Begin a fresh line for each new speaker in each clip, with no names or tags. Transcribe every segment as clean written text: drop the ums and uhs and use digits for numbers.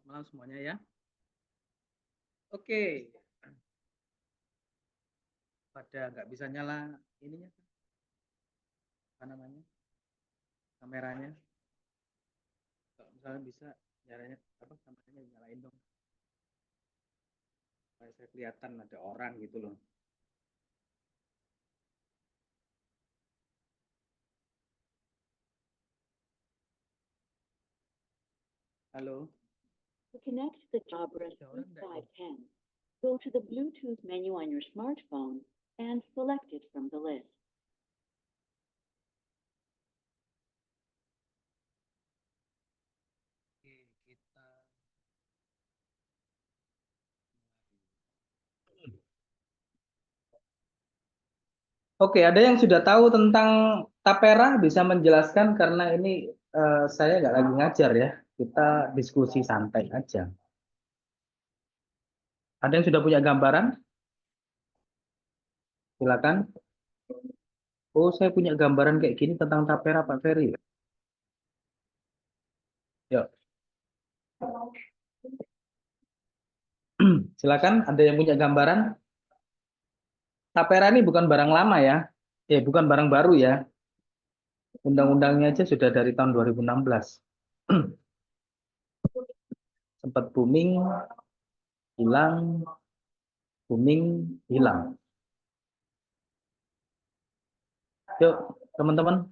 Malam semuanya ya. Oke, pada nggak bisa nyala ininya, apa namanya, kameranya. Kalau misalnya bisa, nyalanya apa kameranya nyalain dong, supaya saya kelihatan ada orang gitu loh. Halo,
To connect to the Jabra
ada orang nggak ini?
C510, go to the Bluetooth menu on your smartphone and select it from the list.
Oke, kita Oke, ada yang sudah tahu tentang tapera bisa menjelaskan karena ini saya nggak lagi ngajar ya. Kita diskusi santai aja. Ada yang sudah punya gambaran? Silakan. Oh, saya punya gambaran kayak gini tentang tapera Pak Ferry. Yuk, silakan. Ada yang punya gambaran? Tapera ini bukan barang lama ya. Bukan barang baru ya. Undang-undangnya aja sudah dari tahun 2016. Sempat booming, hilang, booming, hilang. Yuk, teman-teman.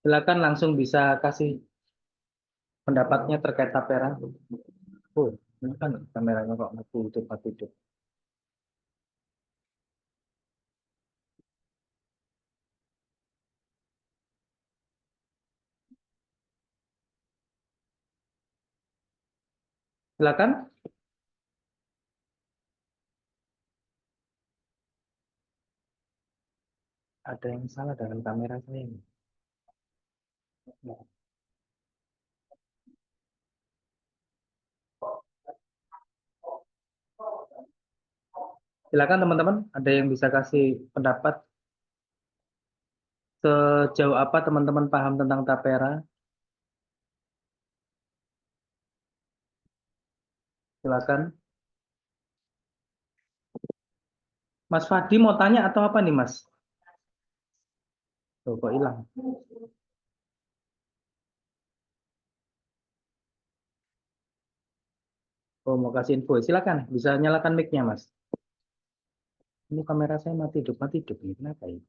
Silakan langsung bisa kasih pendapatnya terkait tapera. Oh, ini kan kameranya kok mati hidup mati hidup. Silakan. Ada yang salah dengan kamera saya ini. Silakan teman-teman, ada yang bisa kasih pendapat sejauh apa teman-teman paham tentang tapera? Silakan. Mas Fadi mau tanya atau apa nih, Mas? Tuh, kok hilang? Oh, mau kasih info. Silakan, bisa nyalakan mic-nya, Mas. Ini kamera saya mati hidup ini. Kenapa ya?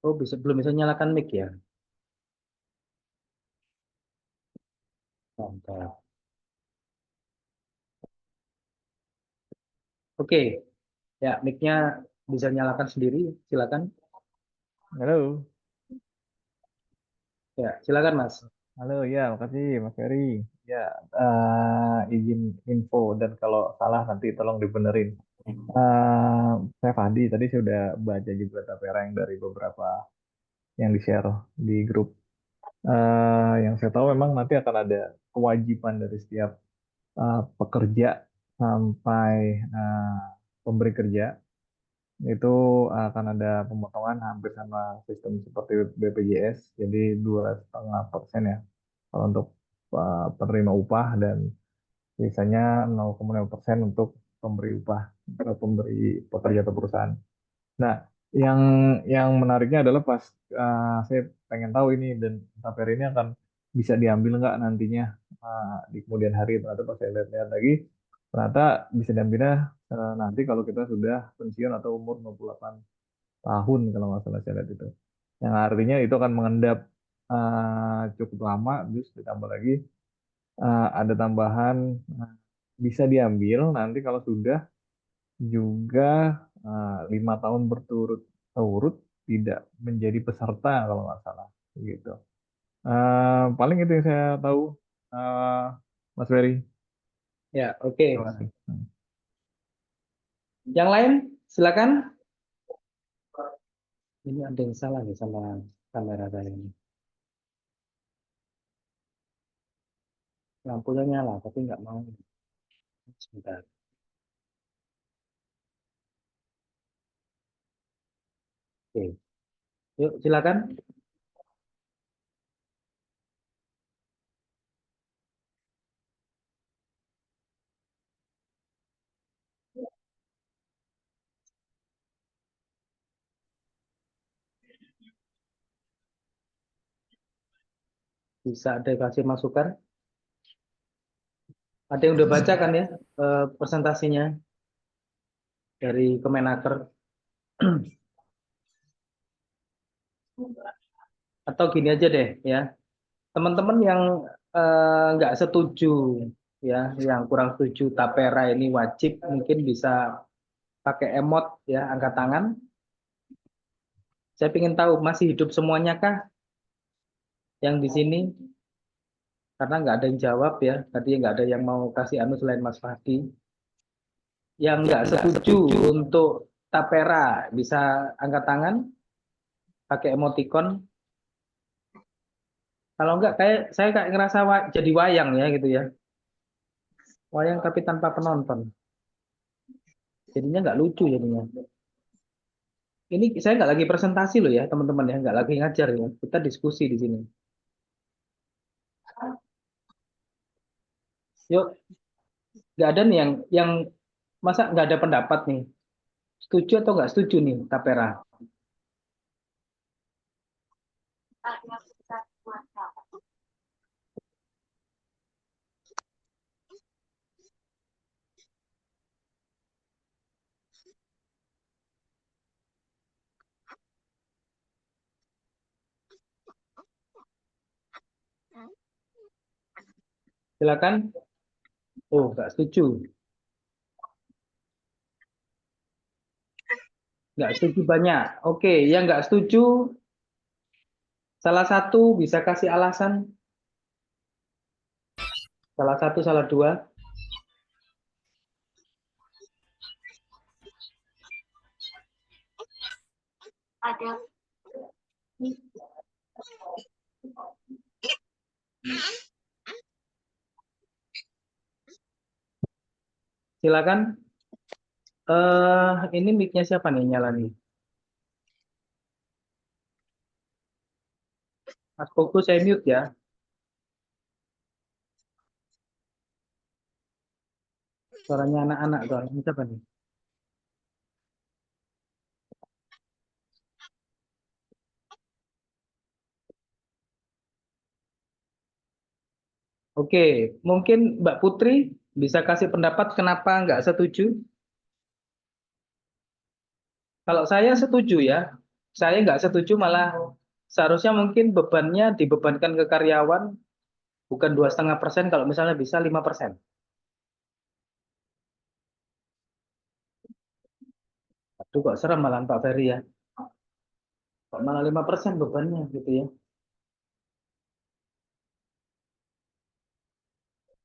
Oh, belum bisa nyalakan mic ya? Mantap. Oke, ya mic-nya bisa nyalakan sendiri. Silakan.
Halo,
Ya, silakan, Mas.
halo ya, makasih Mas Ferry. Ya, izin info dan kalau salah nanti tolong dibenerin. Saya Fadi, tadi saya udah baca juga tapera yang dari beberapa yang di-share di grup. Yang saya tahu memang nanti akan ada kewajiban dari setiap pekerja sampai uh, pemberi kerja itu akan ada pemotongan hampir sama sistem seperti BPJS, jadi 2,5% ya kalau untuk penerima upah dan sisanya 0,5% untuk pemberi upah atau pemberi pekerja atau perusahaan. Nah, yang menariknya adalah pas saya pengen tahu ini dan TAPR ini akan bisa diambil nggak nantinya di kemudian hari. Ternyata pas saya lihat-lihat lagi, ternyata bisa diambilnya nanti kalau kita sudah pensiun atau umur 68 tahun kalau nggak salah saya lihat itu. Yang artinya itu akan mengendap cukup lama, terus ditambah lagi ada tambahan eh, bisa diambil nanti kalau sudah juga 5 tahun berturut-turut tidak menjadi peserta kalau nggak salah gitu. Paling itu yang saya tahu, eh, Mas Ferry.
Ya, oke.
Terima kasih.
Yang lain, silakan. Ini ada yang salah nih sama kamera saya ini. Lampunya nyala, tapi nggak mau. Sebentar. Oke, yuk silakan. Bisa ada kasih masukan. Ada yang udah baca kan ya presentasinya dari Kemenaker? Atau gini aja deh ya, teman-teman yang nggak setuju ya, yang kurang setuju tapera ini wajib, mungkin bisa pakai emot ya, angkat tangan. Saya ingin tahu masih hidup semuanya kah yang di sini? Karena nggak ada yang jawab ya, tadi nggak ada yang mau kasih anu selain Mas Fahdi. Yang nggak setuju untuk tapera bisa angkat tangan, pakai emoticon. Kalau nggak, kayak saya kayak ngerasa jadi wayang ya gitu ya, wayang tapi tanpa penonton. Jadinya nggak lucu jadinya. Ini saya nggak lagi presentasi loh ya teman-teman ya, nggak lagi ngajar ya. Kita diskusi di sini. Yuk, nggak ada nih yang masa nggak ada pendapat nih. Setuju atau nggak setuju nih Tapera? Silakan. Oh, nggak setuju. Nggak setuju banyak. Oke, yang nggak setuju salah satu bisa kasih alasan. Salah satu, salah dua. Silakan. Ini mic-nya siapa nih nyala nih? Mas Koko saya mute ya. Suaranya anak-anak tuh. Ini siapa nih? Oke, mungkin Mbak Putri bisa kasih pendapat kenapa nggak setuju? Kalau saya setuju ya, saya nggak setuju, malah seharusnya mungkin bebannya dibebankan ke karyawan, bukan 2,5%, kalau misalnya bisa 5%. Aduh, kok serem malah Pak Ferry ya. Kok malah 5% bebannya gitu ya.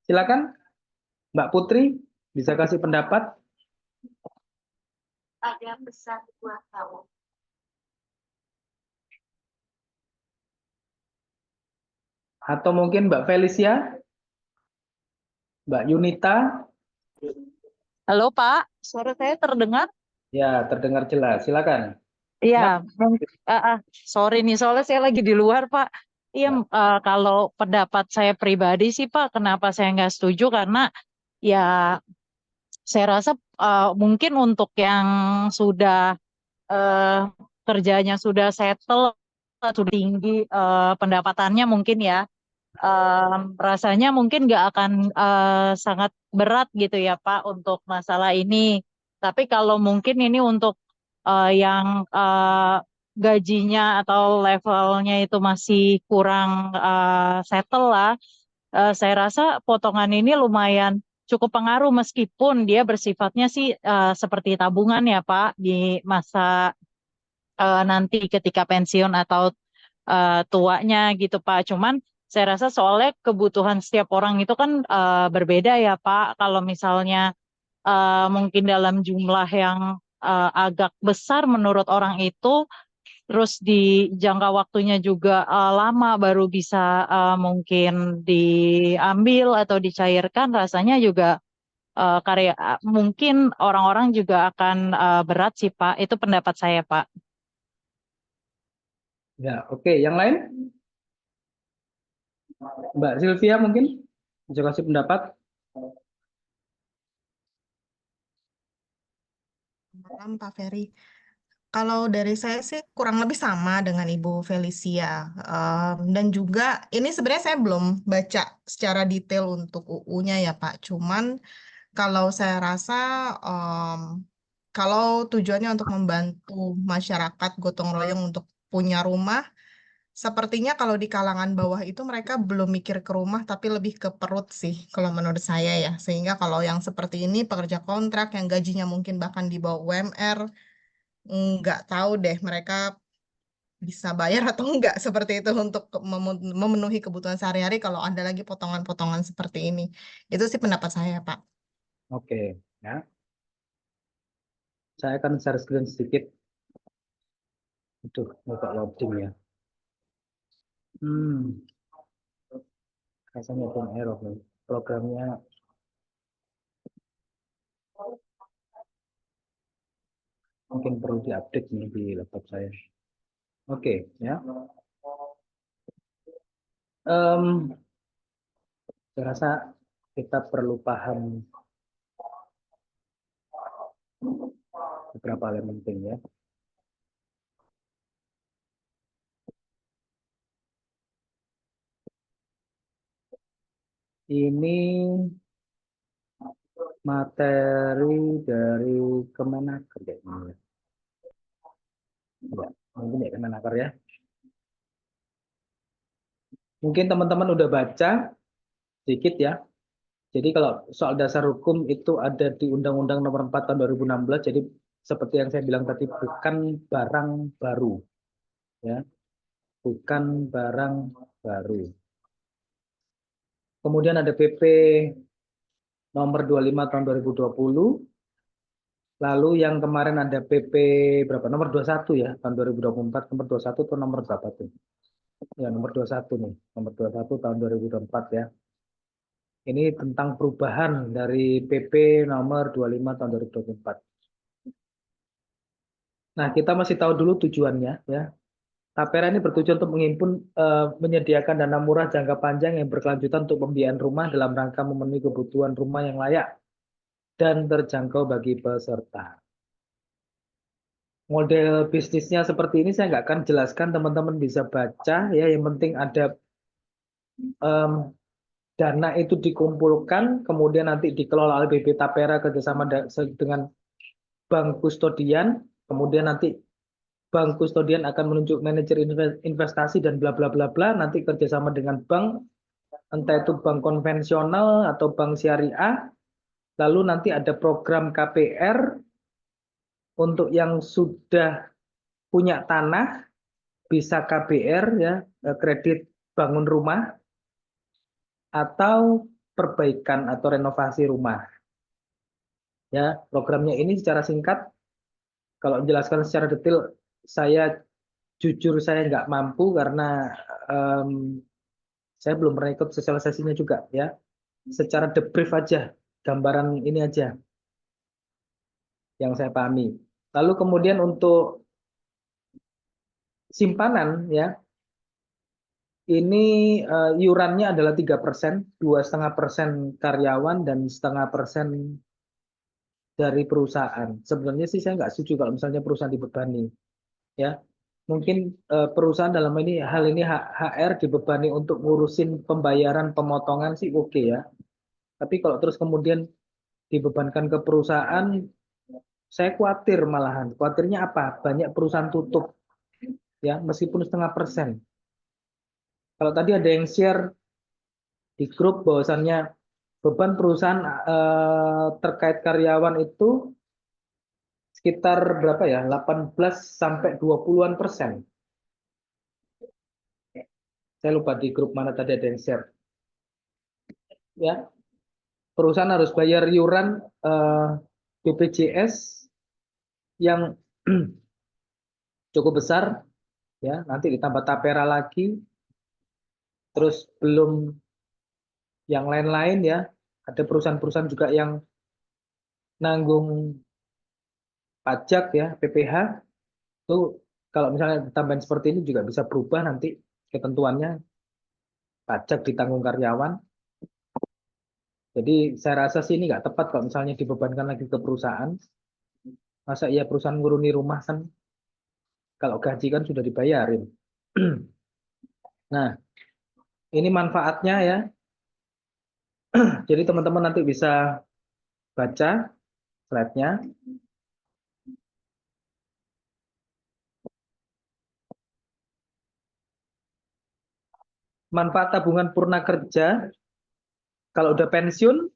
Silakan Mbak Putri bisa kasih pendapat.
Ada pesan buat kamu.
Atau mungkin Mbak Felicia, Mbak Yunita.
Halo Pak, suara saya terdengar?
Ya, terdengar jelas. Silakan.
Iya,
Kenapa?
sorry nih, soalnya saya lagi di luar Pak. Iya,
Ya.
kalau pendapat saya pribadi sih Pak, kenapa saya nggak setuju karena ya saya rasa mungkin untuk yang sudah eh, kerjanya sudah settle, sudah tinggi pendapatannya mungkin ya, rasanya mungkin nggak akan sangat berat gitu ya Pak untuk masalah ini. Tapi kalau mungkin ini untuk yang gajinya atau levelnya itu masih kurang settle lah, saya rasa potongan ini lumayan cukup pengaruh meskipun dia bersifatnya sih seperti tabungan ya Pak di masa nanti ketika pensiun atau tuanya gitu Pak. Cuman saya rasa soalnya kebutuhan setiap orang itu kan berbeda ya Pak. Kalau misalnya mungkin dalam jumlah yang agak besar menurut orang itu, terus di jangka waktunya juga lama baru bisa mungkin diambil atau dicairkan, rasanya juga mungkin orang-orang juga akan berat sih Pak. Itu pendapat saya Pak.
Ya, oke. Yang lain? Mbak Sylvia mungkin bisa kasih pendapat?
Malam Pak Ferry. Kalau dari saya sih kurang lebih sama dengan Ibu Felicia. Dan juga ini sebenarnya saya belum baca secara detail untuk UU-nya ya Pak. Cuman kalau saya rasa em, kalau tujuannya untuk membantu masyarakat gotong royong untuk punya rumah, sepertinya kalau di kalangan bawah itu mereka belum mikir ke rumah tapi lebih ke perut sih kalau menurut saya ya. Sehingga kalau yang seperti ini pekerja kontrak yang gajinya mungkin bahkan di bawah UMR, nggak tahu deh mereka bisa bayar atau enggak seperti itu untuk memenuhi kebutuhan sehari-hari kalau ada lagi potongan-potongan seperti ini. Itu sih pendapat saya, Pak.
Oke, ya. Saya akan share screen sedikit. Aduh, agak loading ya. Rasanya pun error nih. Programnya mungkin perlu diupdate nih di laptop saya. Oke, ya. Saya rasa kita perlu paham beberapa hal yang penting ya. Ini materi dari Kemenaker kayaknya. Ya, mungkin ya Kemenaker ya. Mungkin teman-teman udah baca sedikit ya. Jadi kalau soal dasar hukum itu ada di Undang-Undang Nomor 4 Tahun 2016. Jadi seperti yang saya bilang tadi bukan barang baru, ya, bukan barang baru. Kemudian ada PP Nomor 25 Tahun 2020. Lalu yang kemarin ada PP berapa? Nomor 21 ya, tahun 2024. Nomor 21 atau nomor berapa tuh? Ya, nomor 21 nih. Nomor 21 tahun 2024 ya. Ini tentang perubahan dari PP nomor 25 tahun 2024. Nah, kita masih tahu dulu tujuannya ya. Tapera ini bertujuan untuk menyediakan dana murah jangka panjang yang berkelanjutan untuk pembiayaan rumah dalam rangka memenuhi kebutuhan rumah yang layak dan terjangkau bagi peserta. Model bisnisnya seperti ini saya nggak akan jelaskan, teman-teman bisa baca ya. Yang penting ada dana itu dikumpulkan, kemudian nanti dikelola oleh BB Tapera kerjasama dengan bank kustodian, kemudian nanti bank kustodian akan menunjuk manajer investasi dan bla bla bla bla, nanti kerjasama dengan bank, entah itu bank konvensional atau bank syariah, lalu nanti ada program KPR untuk yang sudah punya tanah, bisa KBR ya, kredit bangun rumah, atau perbaikan atau renovasi rumah. Ya, programnya ini secara singkat, kalau menjelaskan secara detail, saya jujur saya nggak mampu karena saya belum pernah ikut sosialisasinya juga ya. Secara debrief aja, gambaran ini aja yang saya pahami. Lalu kemudian untuk simpanan ya, ini iurannya adalah 3%, 2,5% karyawan dan 0,5% dari perusahaan. Sebenarnya sih saya nggak setuju kalau misalnya perusahaan dibebani. Ya, mungkin perusahaan dalam hal ini HR dibebani untuk ngurusin pembayaran pemotongan sih oke ya. Tapi kalau terus kemudian dibebankan ke perusahaan, saya khawatir malahan. Khawatirnya apa? Banyak perusahaan tutup ya, meskipun 0,5%. Kalau tadi ada yang share di grup bahwasannya beban perusahaan terkait karyawan itu sekitar berapa ya? 18 sampai 20-an%. Saya lupa di grup mana tadi ada yang share. Ya, perusahaan harus bayar iuran BPJS yang cukup besar ya, nanti ditambah tapera lagi, terus belum yang lain-lain ya. Ada perusahaan-perusahaan juga yang nanggung pajak ya, PPH itu kalau misalnya ditambahin seperti ini juga bisa berubah nanti ketentuannya, pajak ditanggung karyawan. Jadi saya rasa sih ini nggak tepat kalau misalnya dibebankan lagi ke perusahaan. Masa iya perusahaan nguruni rumah kan, kalau gaji kan sudah dibayarin. Nah, ini manfaatnya ya. Jadi teman-teman nanti bisa baca slide-nya. Manfaat tabungan purna kerja, kalau udah pensiun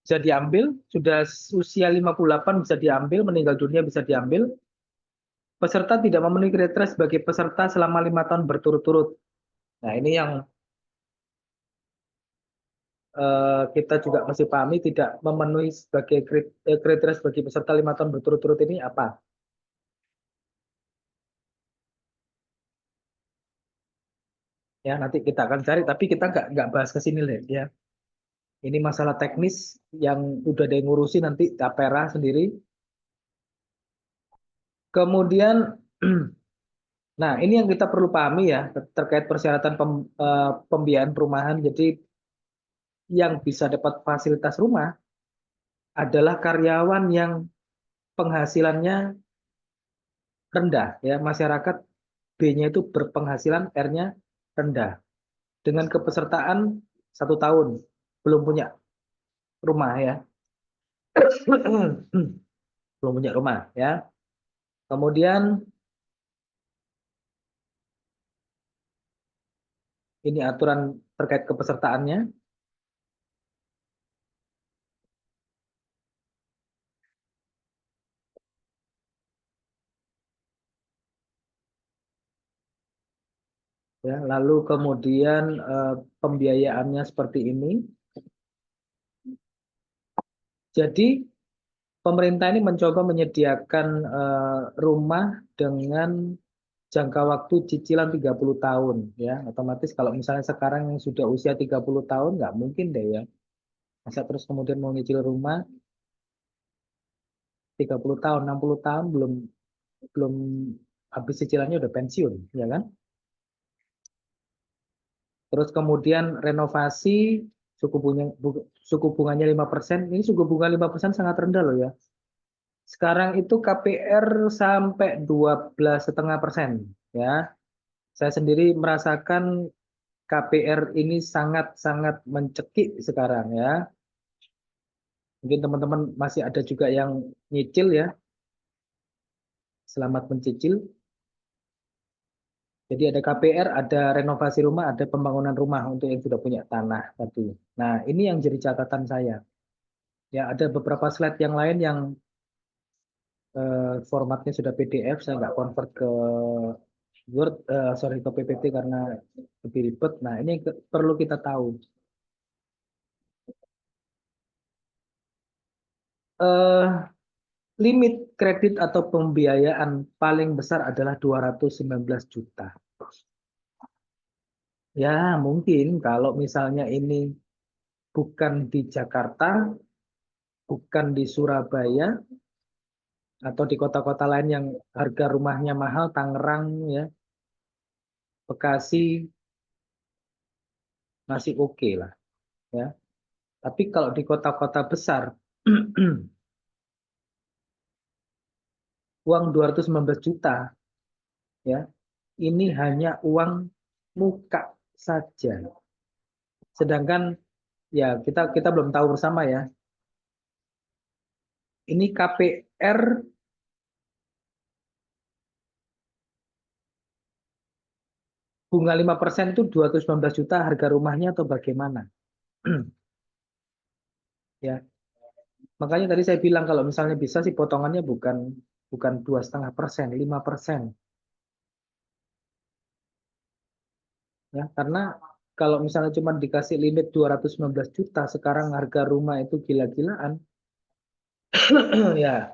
bisa diambil, sudah usia 58 bisa diambil, meninggal dunia bisa diambil. Peserta tidak memenuhi kriteria sebagai peserta selama 5 tahun berturut-turut. Nah, ini yang kita juga masih pahami, tidak memenuhi sebagai kriteria sebagai peserta 5 tahun berturut-turut ini apa? Ya, nanti kita akan cari, tapi kita nggak bahas ke sini deh, ya. Ini masalah teknis yang udah ada yang ngurusi nanti Tapera sendiri. Kemudian, nah ini yang kita perlu pahami ya terkait persyaratan pembiayaan perumahan. Jadi yang bisa dapat fasilitas rumah adalah karyawan yang penghasilannya rendah, ya, masyarakat B-nya itu berpenghasilan, R-nya rendah, dengan kepesertaan 1 tahun belum punya rumah ya. Belum punya rumah ya. Kemudian ini aturan terkait kepesertaannya. Ya, lalu kemudian pembiayaannya seperti ini. Jadi pemerintah ini mencoba menyediakan rumah dengan jangka waktu cicilan 30 tahun ya. Otomatis kalau misalnya sekarang yang sudah usia 30 tahun nggak mungkin deh ya. Masa terus kemudian mau nyicil rumah 30 tahun, 60 tahun belum belum habis cicilannya udah pensiun, ya kan? Terus kemudian renovasi suku bunganya 5%. Ini suku bunga 5% sangat rendah loh ya. Sekarang itu KPR sampai 12,5% ya. Saya sendiri merasakan KPR ini sangat-sangat mencekik sekarang ya. Mungkin teman-teman masih ada juga yang nyicil ya. Selamat mencicil. Jadi ada KPR, ada renovasi rumah, ada pembangunan rumah untuk yang sudah punya tanah tadi. Nah, ini yang jadi catatan saya. Ya, ada beberapa slide yang lain yang formatnya sudah PDF, saya nggak convert ke Word, sorry ke PPT karena lebih ribet. Nah, ini perlu kita tahu. Eh, limit kredit atau pembiayaan paling besar adalah 219 juta. Ya, mungkin kalau misalnya ini bukan di Jakarta, bukan di Surabaya, atau di kota-kota lain yang harga rumahnya mahal, Tangerang, ya, Bekasi, masih oke lah. Ya. Tapi kalau di kota-kota besar, uang 219 juta, ya, ini hanya uang muka saja. Sedangkan ya kita belum tahu bersama ya. Ini KPR bunga 5% itu 219 juta harga rumahnya atau bagaimana? Ya, makanya tadi saya bilang kalau misalnya bisa sih potongannya bukan 2,5%, 5%. Ya, karena kalau misalnya cuma dikasih limit 219 juta, sekarang harga rumah itu gila-gilaan. Ya,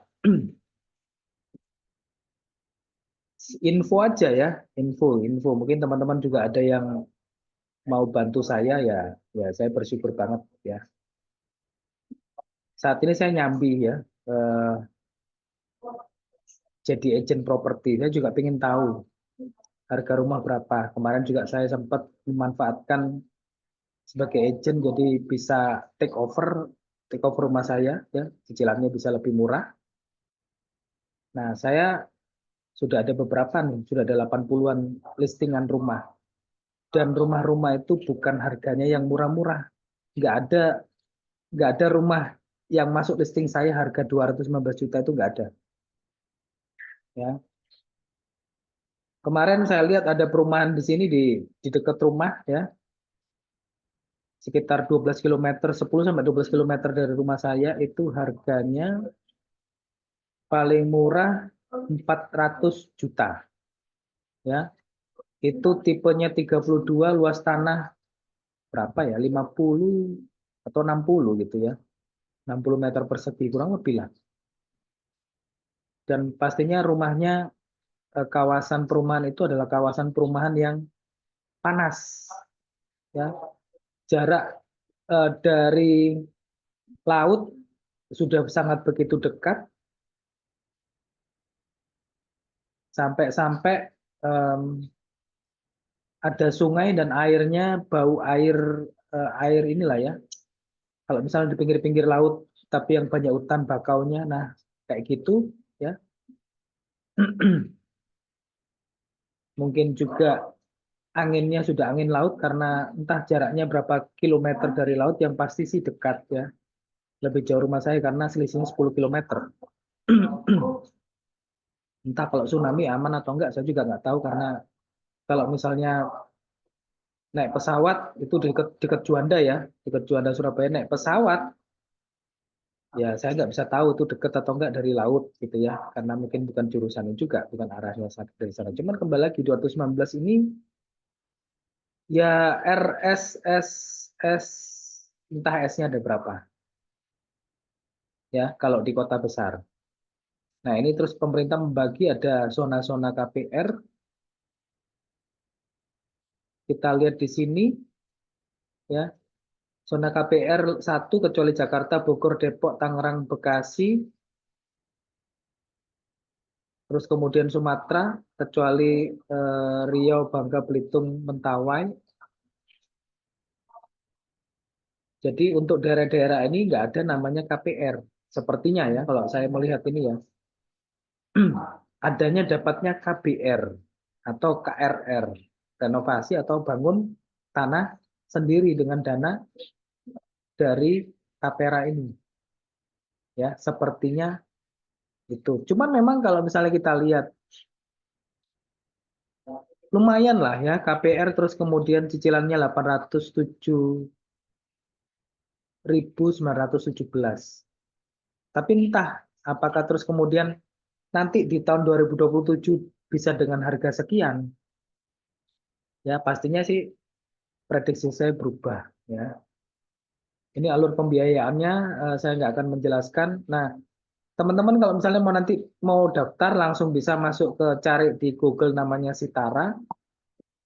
info aja ya, info. Mungkin teman-teman juga ada yang mau bantu saya ya, ya saya bersyukur banget ya. Saat ini saya nyambi ya, jadi agent properti. Saya juga ingin tahu harga rumah berapa. Kemarin juga saya sempat memanfaatkan sebagai agent, jadi bisa take over rumah saya, ya, cicilannya bisa lebih murah. Nah, saya sudah ada beberapa nih, sudah ada 80-an listingan rumah. Dan rumah-rumah itu bukan harganya yang murah-murah. Nggak ada rumah yang masuk listing saya harga 215 juta itu nggak ada. Ya. Kemarin saya lihat ada perumahan di sini di dekat rumah, ya, sekitar 12 km, 10 sampai 12 km dari rumah saya itu harganya paling murah 400 juta. Ya. Itu tipenya 32, luas tanah berapa ya? 50 atau 60 gitu ya. 60 meter persegi kurang lebih lah. Dan pastinya rumahnya kawasan perumahan itu adalah kawasan perumahan yang panas, ya. Jarak dari laut sudah sangat begitu dekat, sampai-sampai ada sungai dan airnya bau air inilah ya. Kalau misalnya di pinggir-pinggir laut tapi yang banyak hutan bakaunya, nah kayak gitu ya. Mungkin juga anginnya sudah angin laut karena entah jaraknya berapa kilometer dari laut, yang pasti sih dekat ya. Lebih jauh rumah saya karena selisihnya 10 kilometer. Entah kalau tsunami aman atau enggak, saya juga nggak tahu karena kalau misalnya naik pesawat itu dekat Juanda ya, dekat Juanda Surabaya, naik pesawat ya saya nggak bisa tahu itu dekat atau enggak dari laut gitu ya, karena mungkin bukan jurusannya juga, bukan arahnya dari sana. Cuman kembali lagi 219 ini ya RSSS, entah S-nya ada berapa ya kalau di kota besar. Nah, ini terus pemerintah membagi ada zona-zona KPR. Kita lihat di sini ya. Zona KPR 1 kecuali Jakarta, Bogor, Depok, Tangerang, Bekasi. Terus kemudian Sumatera kecuali Riau, Bangka, Belitung, Mentawai. Jadi untuk daerah-daerah ini nggak ada namanya KPR. Sepertinya ya kalau saya melihat ini ya. Adanya dapatnya KBR atau KRR, renovasi atau bangun tanah sendiri dengan dana dari tapera ini. Ya, sepertinya itu. Cuman memang kalau misalnya kita lihat lumayan lah ya KPR, terus kemudian cicilannya 807.917. Tapi entah apakah terus kemudian nanti di tahun 2027 bisa dengan harga sekian. Ya, pastinya sih prediksi saya berubah ya. Ini alur pembiayaannya saya nggak akan menjelaskan. Nah, teman-teman kalau misalnya nanti mau daftar langsung bisa masuk ke cari di Google namanya Sitara,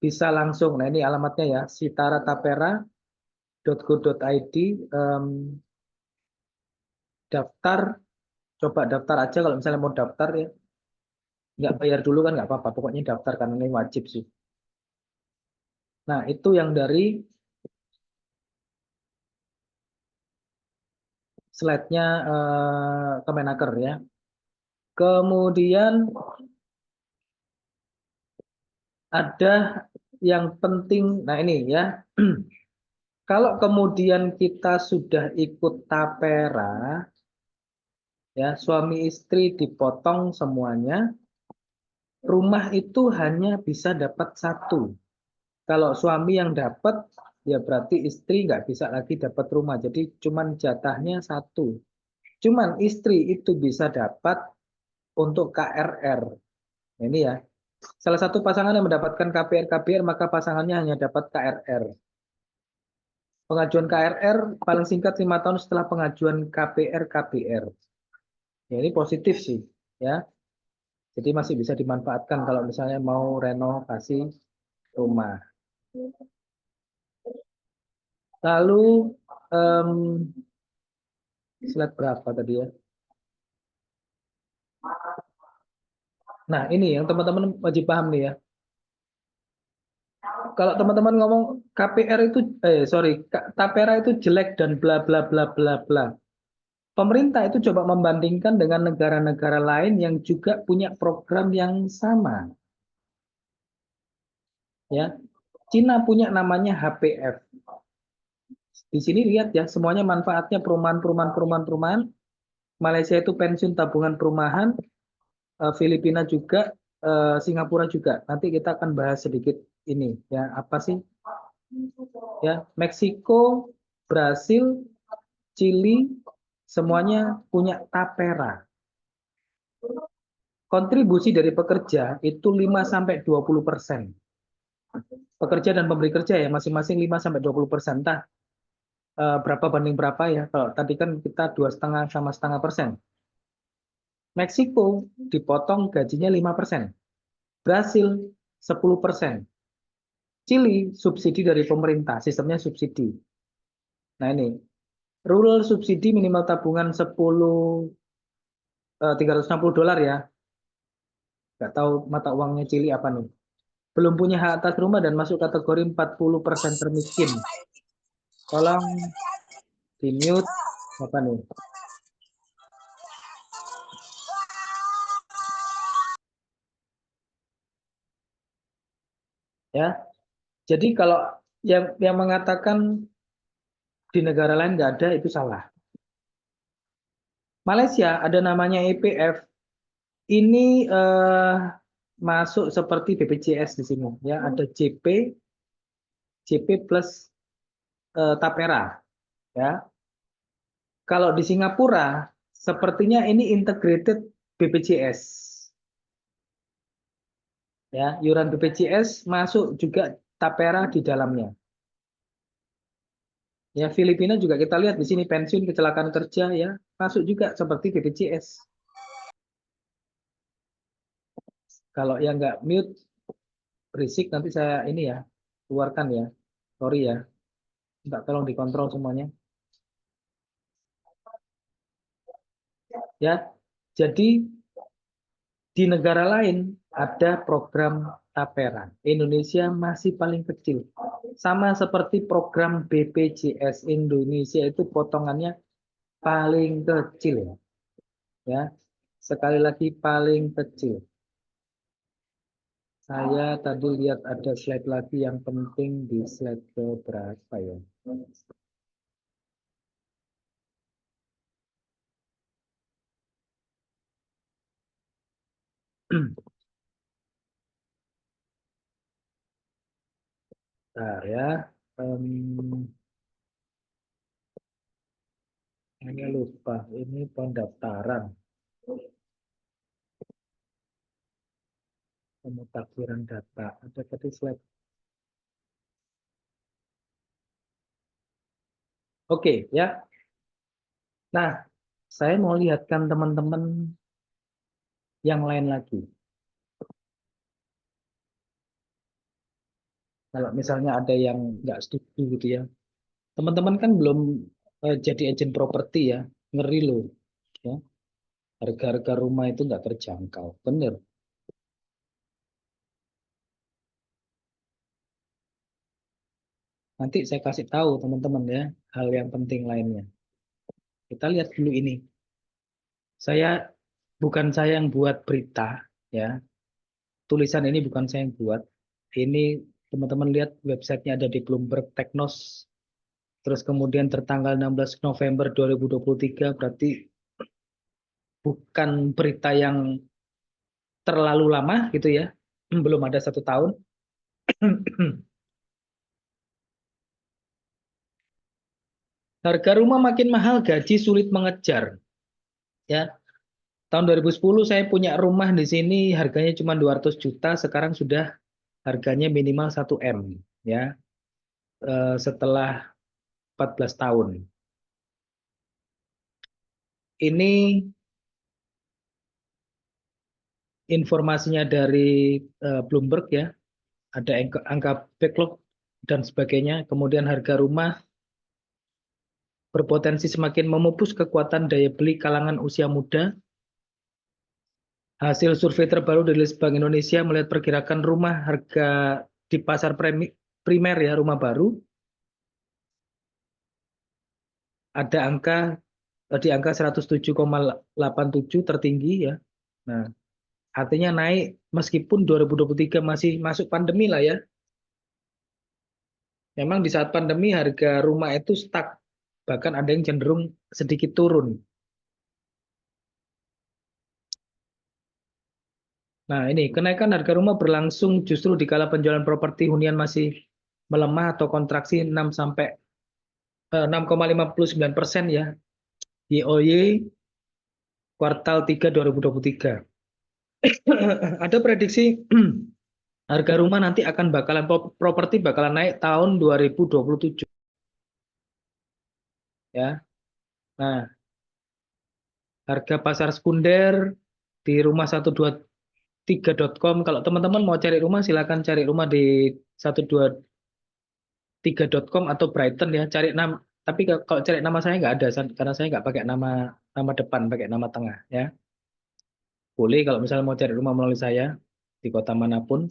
bisa langsung. Nah, ini alamatnya ya, sitaratapera.go.id. Daftar, coba daftar aja kalau misalnya mau daftar ya. Nggak bayar dulu kan nggak apa-apa, pokoknya daftar karena ini wajib sih. Nah, itu yang dari slide-nya Kemenaker ya. Kemudian ada yang penting, nah ini ya. Kalau kemudian kita sudah ikut tapera, ya suami istri dipotong semuanya, rumah itu hanya bisa dapat satu. Kalau suami yang dapat, ya berarti istri nggak bisa lagi dapat rumah. Jadi cuman jatahnya satu. Cuman istri itu bisa dapat untuk KRR. Nah, ini ya. Salah satu pasangan yang mendapatkan KPR, maka pasangannya hanya dapat KRR. Pengajuan KRR paling singkat 5 tahun setelah pengajuan KPR. Ya, ini positif sih, ya. Jadi masih bisa dimanfaatkan kalau misalnya mau renovasi rumah. Lalu slide berapa tadi ya? Nah, ini yang teman-teman wajib paham nih ya. Kalau teman-teman ngomong KPR itu, Tapera itu jelek dan bla bla bla bla bla. Pemerintah itu coba membandingkan dengan negara-negara lain yang juga punya program yang sama. Ya, Cina punya namanya HPF. Di sini lihat ya, semuanya manfaatnya perumahan. Malaysia itu pensiun tabungan perumahan, Filipina juga, Singapura juga. Nanti kita akan bahas sedikit ini ya, apa sih? Ya, Meksiko, Brasil, Chili, semuanya punya tapera. Kontribusi dari pekerja itu 5-20%. Pekerja dan pemberi kerja ya, masing-masing 5-20%. Entah berapa banding berapa ya. Kalau tadi kan kita 2,5 sama 0,5%. Meksiko dipotong gajinya 5%. Brasil 10%. Chili subsidi dari pemerintah, sistemnya subsidi. Nah ini, rural subsidi minimal tabungan 360 dolar ya. Nggak tahu mata uangnya Chili apa nih. Belum punya hak atas rumah dan masuk kategori 40% termiskin. Tolong di mute apa nih? Ya, jadi kalau yang mengatakan di negara lain nggak ada itu salah. Malaysia ada namanya EPF. Ini masuk seperti BPJS di sini ya, ada JP plus Tapera ya. Kalau di Singapura sepertinya ini integrated BPJS. Ya, iuran BPJS masuk juga Tapera di dalamnya. Ya, Filipina juga kita lihat di sini pensiun kecelakaan kerja ya, masuk juga seperti BPJS. Kalau yang nggak mute berisik nanti saya ini ya, keluarkan ya. Sorry ya. Minta tolong dikontrol semuanya. Ya. Jadi di negara lain ada program Tapera. Indonesia masih paling kecil. Sama seperti program BPJS, Indonesia itu potongannya paling kecil ya. Ya. Sekali lagi paling kecil. Saya tadi lihat ada slide lagi yang penting di slide ke berapa ya? Nah ya, ini lupa, ini pendaftaran, pemutakhiran data. Ada tadi slide. Oke ya. Nah, saya mau lihatkan teman-teman yang lain lagi. Kalau misalnya ada yang nggak setuju gitu ya, teman-teman kan belum jadi agen properti ya, ngeri loh. Ya. Harga-harga rumah itu nggak terjangkau, bener. Nanti saya kasih tahu teman-teman ya, hal yang penting lainnya. Kita lihat dulu ini. Bukan saya yang buat berita, ya. Tulisan ini bukan saya yang buat. Ini teman-teman lihat websitenya ada di Bloomberg Technos. Terus kemudian tertanggal 16 November 2023, berarti bukan berita yang terlalu lama gitu ya. Belum ada 1 tahun. Harga rumah makin mahal, gaji sulit mengejar. Ya, tahun 2010 saya punya rumah di sini harganya cuma 200 juta, sekarang sudah harganya minimal 1 M ya. Setelah 14 tahun. Ini informasinya dari Bloomberg ya. Ada angka backlog dan sebagainya. Kemudian harga rumah berpotensi semakin memupus kekuatan daya beli kalangan usia muda. Hasil survei terbaru dari Bank Indonesia melihat pergerakan rumah harga di pasar primer ya, rumah baru ada di angka 107,87 tertinggi ya. Nah, artinya naik meskipun 2023 masih masuk pandemi lah ya. Memang di saat pandemi harga rumah itu stuck, bahkan ada yang cenderung sedikit turun. Nah, ini kenaikan harga rumah berlangsung justru di kala penjualan properti hunian masih melemah atau kontraksi 6,59% ya, YoY kuartal 3 2023. Ada prediksi harga rumah nanti akan properti bakalan naik tahun 2027 ya. Nah, harga pasar sekunder di rumah123.com, kalau teman-teman mau cari rumah silakan cari rumah di 123.com atau Brighton ya, cari nama. Tapi kalau cari nama saya nggak ada karena saya nggak pakai nama depan, pakai nama tengah ya. Boleh kalau misalnya mau cari rumah melalui saya di kota manapun.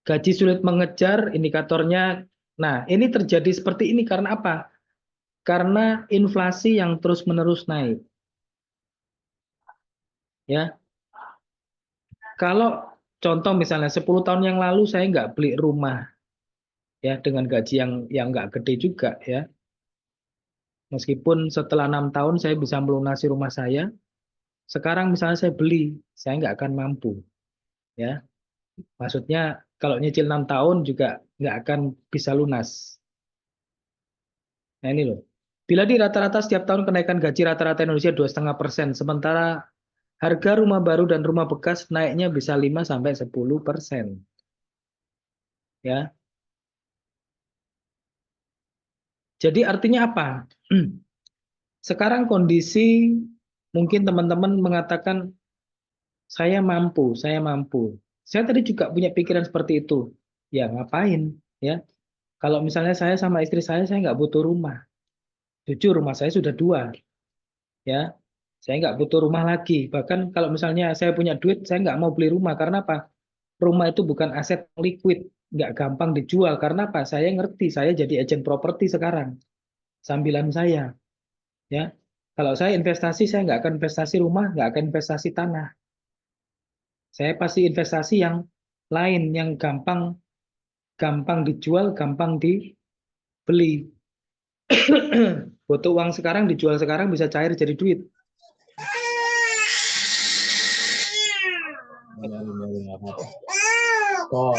Gaji sulit mengejar, indikatornya. Nah, ini terjadi seperti ini karena apa? Karena inflasi yang terus-menerus naik. Ya, kalau contoh misalnya 10 tahun yang lalu saya nggak beli rumah ya dengan gaji yang nggak gede juga ya. Meskipun setelah 6 tahun saya bisa melunasi rumah saya, sekarang misalnya saya beli, saya nggak akan mampu ya. Maksudnya kalau nyicil 6 tahun juga nggak akan bisa lunas. Nah ini loh. Bila di rata-rata setiap tahun kenaikan gaji rata-rata Indonesia 2,5%, sementara harga rumah baru dan rumah bekas naiknya bisa 5-10%. Ya. Jadi artinya apa? Sekarang kondisi mungkin teman-teman mengatakan saya mampu, saya mampu. Saya tadi juga punya pikiran seperti itu. Ya ngapain? Ya, kalau misalnya saya sama istri saya nggak butuh rumah. Jujur rumah saya sudah 2. Ya, saya nggak butuh rumah lagi. Bahkan kalau misalnya saya punya duit, saya nggak mau beli rumah. Karena apa? Rumah itu bukan aset liquid, nggak gampang dijual. Karena apa? Saya ngerti, saya jadi agen properti sekarang. Sambilan saya. Ya, kalau saya investasi, saya nggak akan investasi rumah, nggak akan investasi tanah. Saya pasti investasi yang lain, yang gampang gampang dijual, gampang dibeli. Butuh uang sekarang, dijual sekarang bisa cair jadi duit.
Oh,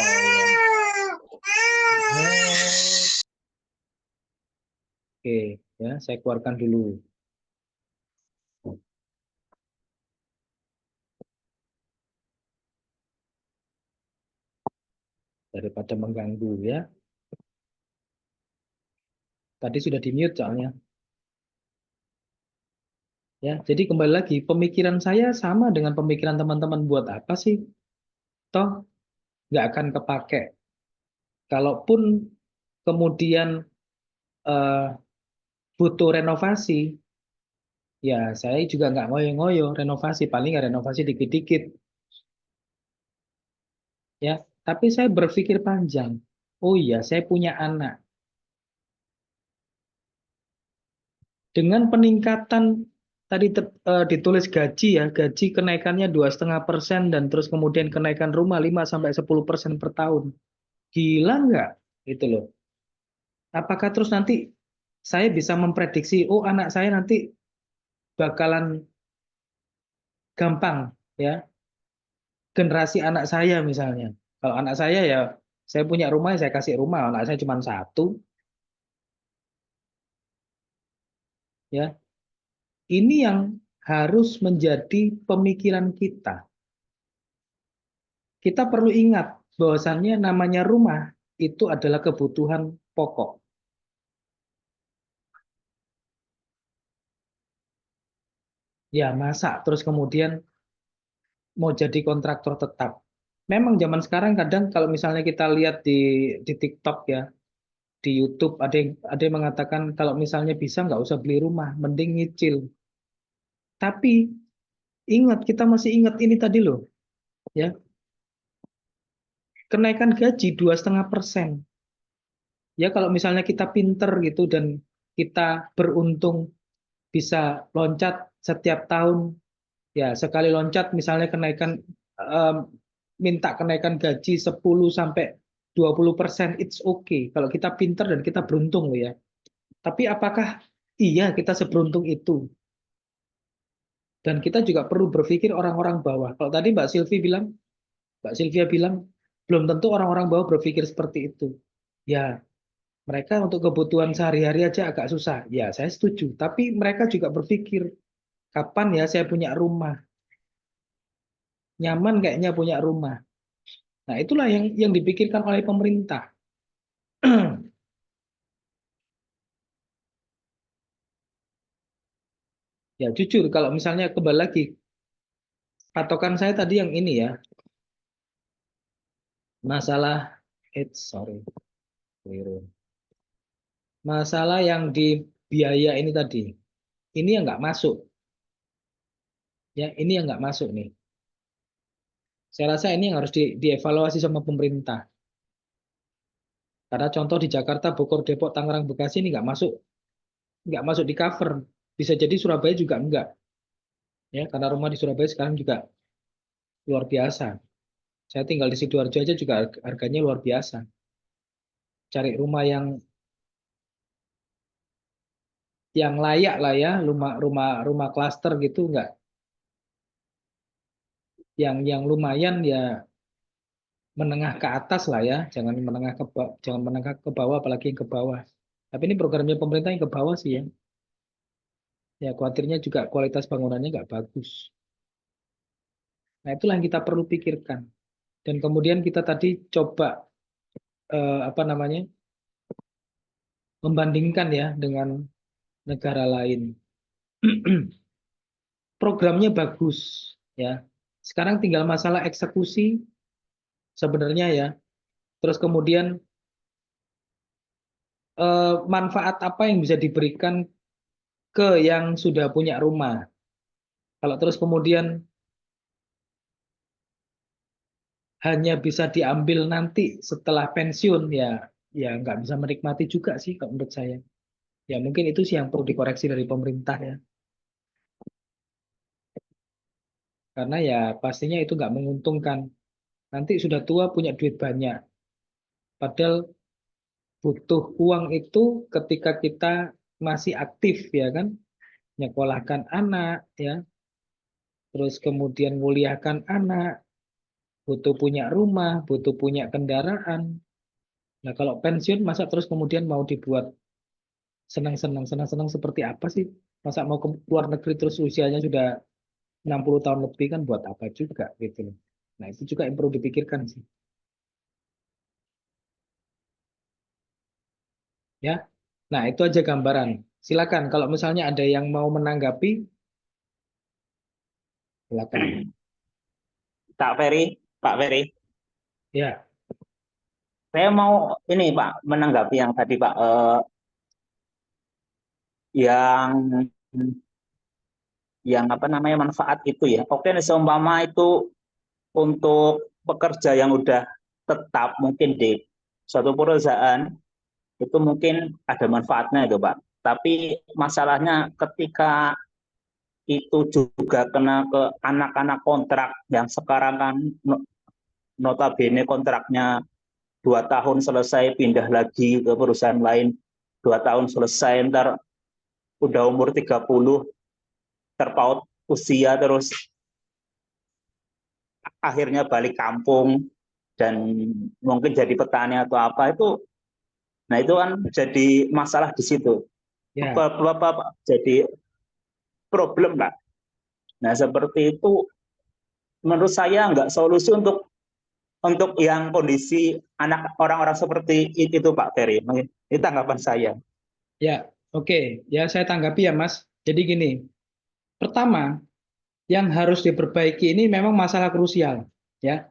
Oke, ya, saya keluarkan dulu. Daripada mengganggu ya. Tadi sudah di-mute soalnya. Ya, jadi kembali lagi, pemikiran saya sama dengan pemikiran teman-teman. Buat apa sih? Toh nggak akan kepake. Kalaupun kemudian eh, butuh renovasi, ya saya juga nggak ngoyo-ngoyo renovasi, paling nggak renovasi dikit-dikit. Ya, tapi saya berpikir panjang. Oh iya, saya punya anak. Dengan peningkatan tadi ditulis gaji ya, gaji kenaikannya 2,5% dan terus kemudian kenaikan rumah 5-10% per tahun. Gila nggak? Itu loh. Apakah terus nanti saya bisa memprediksi, oh anak saya nanti bakalan gampang ya, generasi anak saya misalnya. Kalau anak saya ya, saya punya rumah, saya kasih rumah, anak saya cuma 1, ya. Ini yang harus menjadi pemikiran kita. Kita perlu ingat bahwasannya namanya rumah itu adalah kebutuhan pokok. Ya, masa terus kemudian mau jadi kontraktor tetap. Memang zaman sekarang kadang kalau misalnya kita lihat di TikTok ya, di YouTube ada yang mengatakan kalau misalnya bisa nggak usah beli rumah, mending nyicil. Tapi Ingat, kita masih ingat ini tadi loh, ya, kenaikan gaji 2,5%. Ya kalau misalnya kita pinter gitu dan kita beruntung bisa loncat setiap tahun, ya sekali loncat misalnya em, minta kenaikan gaji 10 sampai 20%, it's okay. Kalau kita pinter dan kita beruntung loh ya. Tapi apakah iya kita seberuntung itu? Dan kita juga perlu berpikir orang-orang bawah. Kalau tadi Mbak Sylvia bilang, belum tentu orang-orang bawah berpikir seperti itu. Ya, mereka untuk kebutuhan sehari-hari aja agak susah. Ya, saya setuju. Tapi mereka juga berpikir, kapan ya saya punya rumah? Nyaman kayaknya punya rumah. Nah, itulah yang dipikirkan oleh pemerintah. Ya, jujur, kalau misalnya kembali lagi, patokan saya tadi yang ini ya, masalah, sorry, keliru. Masalah yang di biaya ini tadi, ini yang nggak masuk. Ya, ini yang nggak masuk nih. Saya rasa ini yang harus dievaluasi sama pemerintah. Karena contoh di Jakarta, Bogor, Depok, Tangerang, Bekasi ini nggak masuk di cover. Bisa jadi Surabaya juga enggak. Ya, karena rumah di Surabaya sekarang juga luar biasa. Saya tinggal di Sidoarjo aja juga harganya luar biasa. Cari rumah yang layak lah ya, rumah klaster gitu enggak. Yang lumayan ya menengah ke atas lah ya, jangan menengah ke bawah, apalagi yang ke bawah. Tapi ini programnya pemerintah yang ke bawah sih ya. Ya khawatirnya juga kualitas bangunannya nggak bagus. Nah itulah yang kita perlu pikirkan. Dan kemudian kita tadi coba apa namanya membandingkan ya dengan negara lain. Programnya bagus ya. Sekarang tinggal masalah eksekusi sebenarnya ya. Terus kemudian manfaat apa yang bisa diberikan ke yang sudah punya rumah. Kalau terus kemudian hanya bisa diambil nanti setelah pensiun ya nggak bisa menikmati juga sih kalau menurut saya. Ya mungkin itu sih yang perlu dikoreksi dari pemerintah ya. Karena ya pastinya itu nggak menguntungkan. Nanti sudah tua punya duit banyak. Padahal butuh uang itu ketika kita masih aktif ya kan. Nyekolahkan anak ya. Terus kemudian muliakan anak. Butuh punya rumah, butuh punya kendaraan. Nah kalau pensiun masa terus kemudian mau dibuat senang-senang seperti apa sih? Masa mau ke luar negeri terus usianya sudah 60 tahun lebih kan buat apa juga gitu loh. Nah, itu juga yang perlu dipikirkan sih. Ya. Nah, itu aja gambaran. Silakan kalau misalnya ada yang mau menanggapi, silakan.
Pak Ferry,
Ya,
saya mau ini Pak menanggapi yang tadi Pak, yang apa namanya manfaat itu ya. Oke, seumpama itu untuk pekerja yang udah tetap mungkin di suatu perusahaan itu mungkin ada manfaatnya itu Pak. Tapi masalahnya ketika itu juga kena ke anak-anak kontrak yang sekarang kan notabene kontraknya 2 tahun selesai pindah lagi ke perusahaan lain, 2 tahun selesai ntar udah umur 30 terpaut usia terus akhirnya balik kampung dan mungkin jadi petani atau apa itu, nah itu kan jadi masalah di situ,
ya,
apa jadi problem Pak. Nah seperti itu menurut saya nggak solusi untuk yang kondisi anak orang-orang seperti itu Pak Ferry. Ini tanggapan saya.
ya. Oke, ya saya tanggapi ya, Mas. Jadi gini, pertama yang harus diperbaiki ini memang masalah krusial, ya.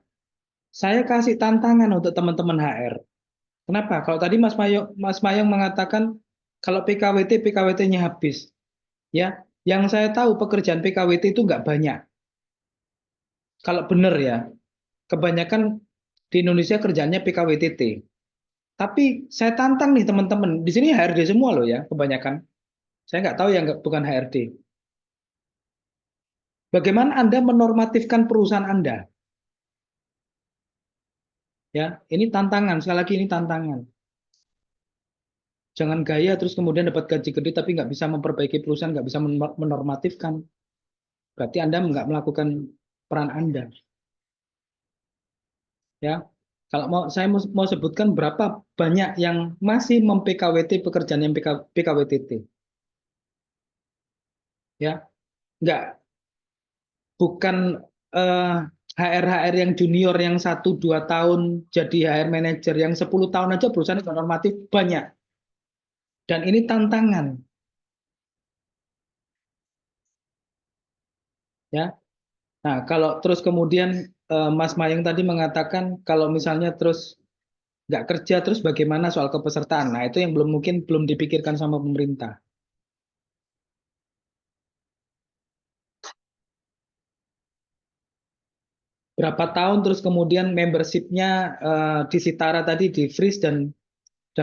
Saya kasih tantangan untuk teman-teman HR. Kenapa? Kalau tadi Mas Mayong mengatakan kalau PKWT PKWT-nya habis, ya. Yang saya tahu pekerjaan PKWT itu nggak banyak, kalau benar ya, kebanyakan di Indonesia kerjanya PKWTT. Tapi saya tantang nih teman-teman, di sini HRD semua loh ya, kebanyakan. Saya nggak tahu yang bukan HRD. Bagaimana Anda menormatifkan perusahaan Anda? Ya, ini tantangan. Sekali lagi ini tantangan. Jangan gaya terus kemudian dapat gaji gede tapi nggak bisa memperbaiki perusahaan, nggak bisa menormatifkan. Berarti Anda nggak melakukan peran Anda. Ya, kalau saya mau sebutkan berapa banyak yang masih mem-PKWT pekerjaan yang PKWTT. Ya, bukan HR-HR yang junior yang 1-2 tahun jadi HR manager, yang 10 tahun aja perusahaan itu normatif banyak. Dan ini tantangan. Ya. Nah, kalau terus kemudian Mas Mayang tadi mengatakan kalau misalnya terus nggak kerja terus bagaimana soal kepesertaan? Nah, itu yang mungkin belum dipikirkan sama pemerintah. Berapa tahun terus kemudian membership-nya di Sitara tadi di freeze dan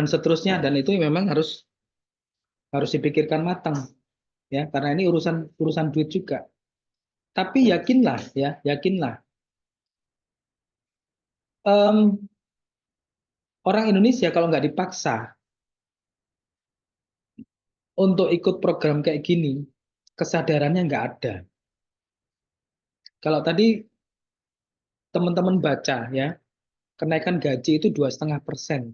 seterusnya, dan itu memang harus dipikirkan matang ya, karena ini urusan duit juga. Tapi yakinlah ya, orang Indonesia kalau nggak dipaksa untuk ikut program kayak gini, kesadarannya nggak ada. Kalau tadi teman-teman baca ya, kenaikan gaji itu 2,5%.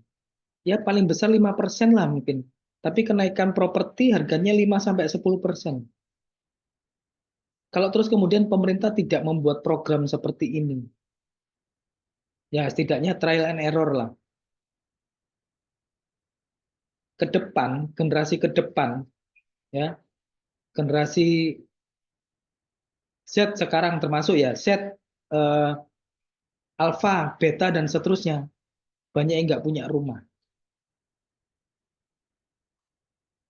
Ya paling besar 5% lah mungkin. Tapi kenaikan properti harganya 5-10%. Kalau terus kemudian pemerintah tidak membuat program seperti ini, ya setidaknya trial and error lah. Ke depan, generasi ke depan, ya generasi Z sekarang termasuk ya Z, Alpha, Beta dan seterusnya, banyak yang nggak punya rumah.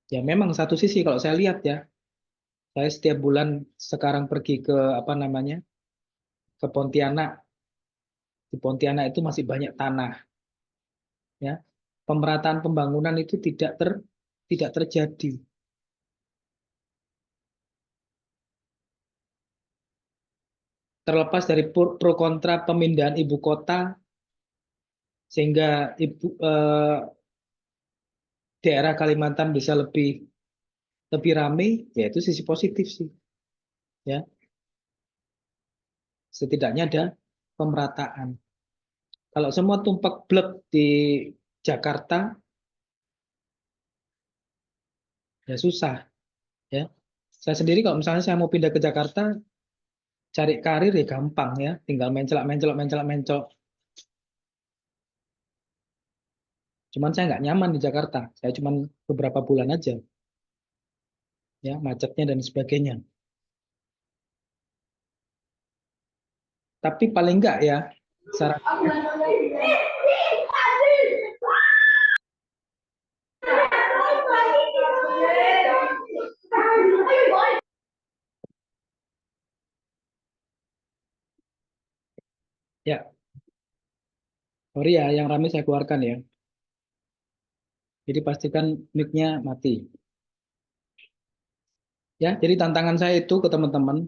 Ya memang satu sisi kalau saya lihat ya, saya setiap bulan sekarang pergi ke ke Pontianak. Di Pontianak itu masih banyak tanah, ya. Pemerataan pembangunan itu tidak terjadi. Terlepas dari pro kontra pemindahan ibu kota, sehingga daerah Kalimantan bisa lebih ramai, ya itu sisi positif sih, ya. Setidaknya ada pemerataan. Kalau semua tumplek blek di Jakarta, ya susah, ya. Saya sendiri kalau misalnya saya mau pindah ke Jakarta, cari karir ya gampang ya, tinggal mencelak. Cuman saya nggak nyaman di Jakarta, saya cuman beberapa bulan aja, ya macetnya dan sebagainya. Tapi paling nggak ya, secara ya, sorry ya, yang rame saya keluarkan ya. Jadi pastikan mic-nya mati. Ya, jadi tantangan saya itu ke teman-teman,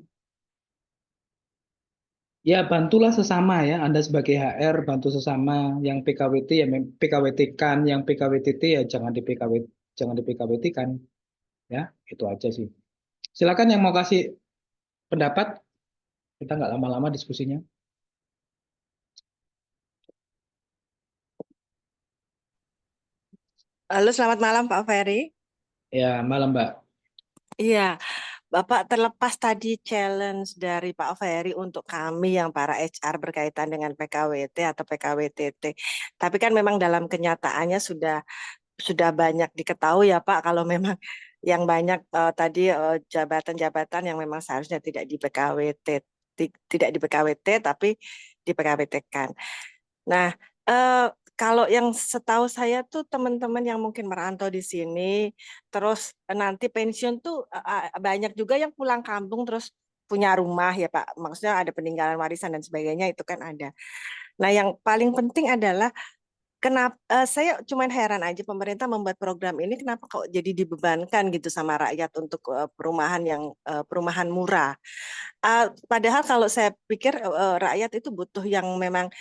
ya bantulah sesama ya, Anda sebagai HR bantu sesama, yang PKWT ya PKWT-kan, yang PKWTT ya jangan di PKWT-kan. Ya, itu aja sih. Silakan yang mau kasih pendapat, kita nggak lama-lama diskusinya.
Halo, selamat malam Pak Ferry.
Ya, malam Mbak.
Iya, Bapak terlepas tadi challenge dari Pak Ferry untuk kami yang para HR berkaitan dengan PKWT atau PKWTT. Tapi kan memang dalam kenyataannya sudah banyak diketahui ya Pak, kalau memang yang banyak tadi jabatan-jabatan yang memang seharusnya tidak di PKWT, tidak di PKWT tapi di PKWT-kan. Nah, kalau yang setahu saya tuh teman-teman yang mungkin merantau di sini, terus nanti pensiun tuh banyak juga yang pulang kampung terus punya rumah ya Pak, maksudnya ada peninggalan warisan dan sebagainya itu kan ada. Nah, yang paling penting adalah kenapa saya cuman heran aja pemerintah membuat program ini kenapa kok jadi dibebankan gitu sama rakyat untuk perumahan murah. Padahal kalau saya pikir rakyat itu butuh yang memang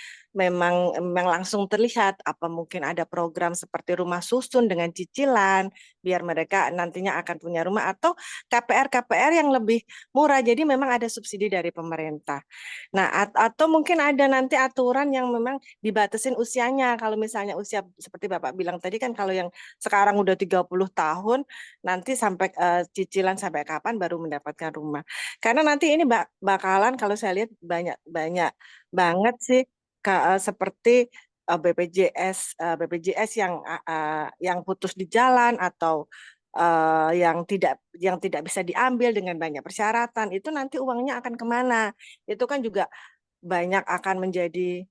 langsung terlihat. Apa mungkin ada program seperti rumah susun dengan cicilan biar mereka nantinya akan punya rumah, atau KPR yang lebih murah. Jadi memang ada subsidi dari pemerintah. Nah, atau mungkin ada nanti aturan yang memang dibatasin usianya. Kalau misalnya usia seperti Bapak bilang tadi kan, kalau yang sekarang udah 30 tahun nanti sampai cicilan sampai kapan baru mendapatkan rumah. Karena nanti ini bakalan kalau saya lihat banyak banget sih seperti BPJS yang putus di jalan, atau yang tidak bisa diambil dengan banyak persyaratan, itu nanti uangnya akan kemana? Itu kan juga banyak akan menjadi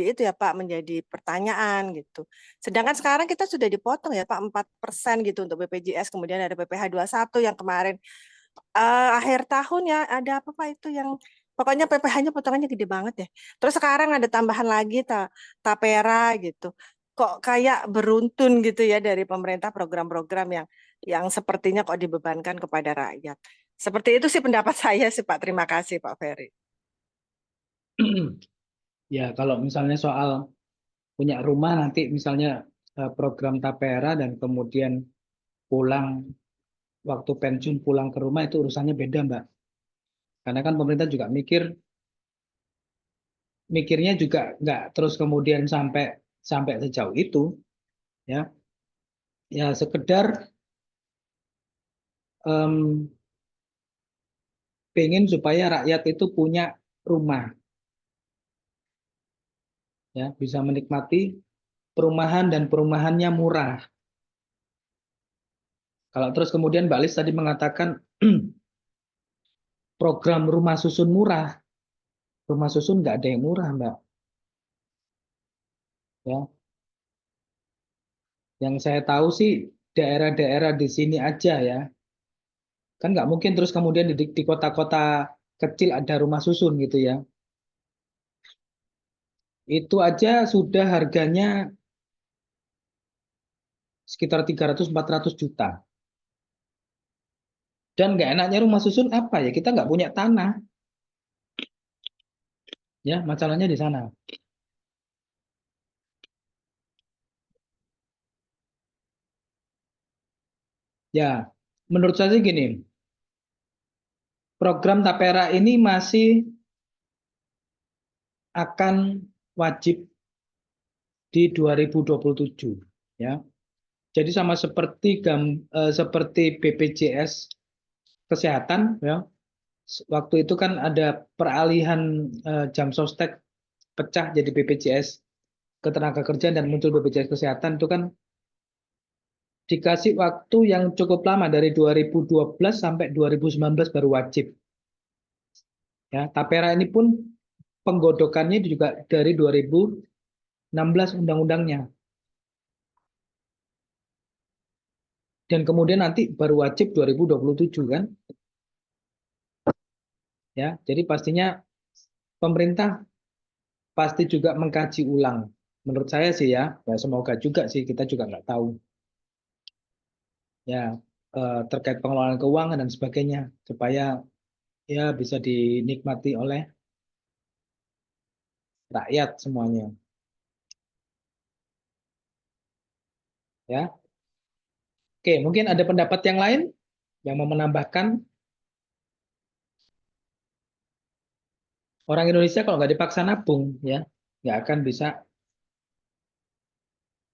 itu ya Pak, menjadi pertanyaan gitu. Sedangkan sekarang kita sudah dipotong ya Pak 4% gitu untuk BPJS, kemudian ada PPh 21 yang kemarin akhir tahun ya, ada apa Pak itu yang pokoknya PPh-nya potongannya gede banget ya. Terus sekarang ada tambahan lagi tapera gitu. Kok kayak beruntun gitu ya dari pemerintah program-program yang sepertinya kok dibebankan kepada rakyat. Seperti itu sih pendapat saya sih Pak. Terima kasih Pak Ferry.
Ya, kalau misalnya soal punya rumah nanti misalnya program tapera dan kemudian pulang waktu pensiun pulang ke rumah itu urusannya beda, Mbak. Karena kan pemerintah juga mikirnya juga nggak terus kemudian sampai sejauh itu, ya. Ya sekedar pengen supaya rakyat itu punya rumah, ya, bisa menikmati perumahan dan perumahannya murah. Kalau terus kemudian Mbak Lis tadi mengatakan program rumah susun murah, rumah susun nggak ada yang murah, Mbak. Ya, yang saya tahu sih daerah-daerah di sini aja ya, kan nggak mungkin terus kemudian di kota-kota kecil ada rumah susun gitu ya. Itu aja sudah harganya sekitar 300-400 juta. Dan nggak enaknya rumah susun apa ya? Kita nggak punya tanah. Ya, masalahnya di sana. Ya, menurut saya sih gini, program Tapera ini masih akan wajib di 2027, ya. Jadi sama seperti BPJS Kesehatan, ya. Waktu itu kan ada peralihan jam sostek pecah jadi BPJS Ketenagakerjaan dan muncul BPJS Kesehatan, itu kan dikasih waktu yang cukup lama dari 2012 sampai 2019 baru wajib. Ya, Tapera ini pun penggodokannya juga dari 2016 undang-undangnya. Dan kemudian nanti baru wajib 2027 kan. Ya, jadi pastinya pemerintah pasti juga mengkaji ulang. Menurut saya sih ya, ya semoga juga sih, kita juga nggak tahu. Ya, terkait pengelolaan keuangan dan sebagainya supaya ya bisa dinikmati oleh rakyat semuanya. Ya. Oke, mungkin ada pendapat yang lain yang mau menambahkan. Orang Indonesia kalau nggak dipaksa nabung, ya nggak akan bisa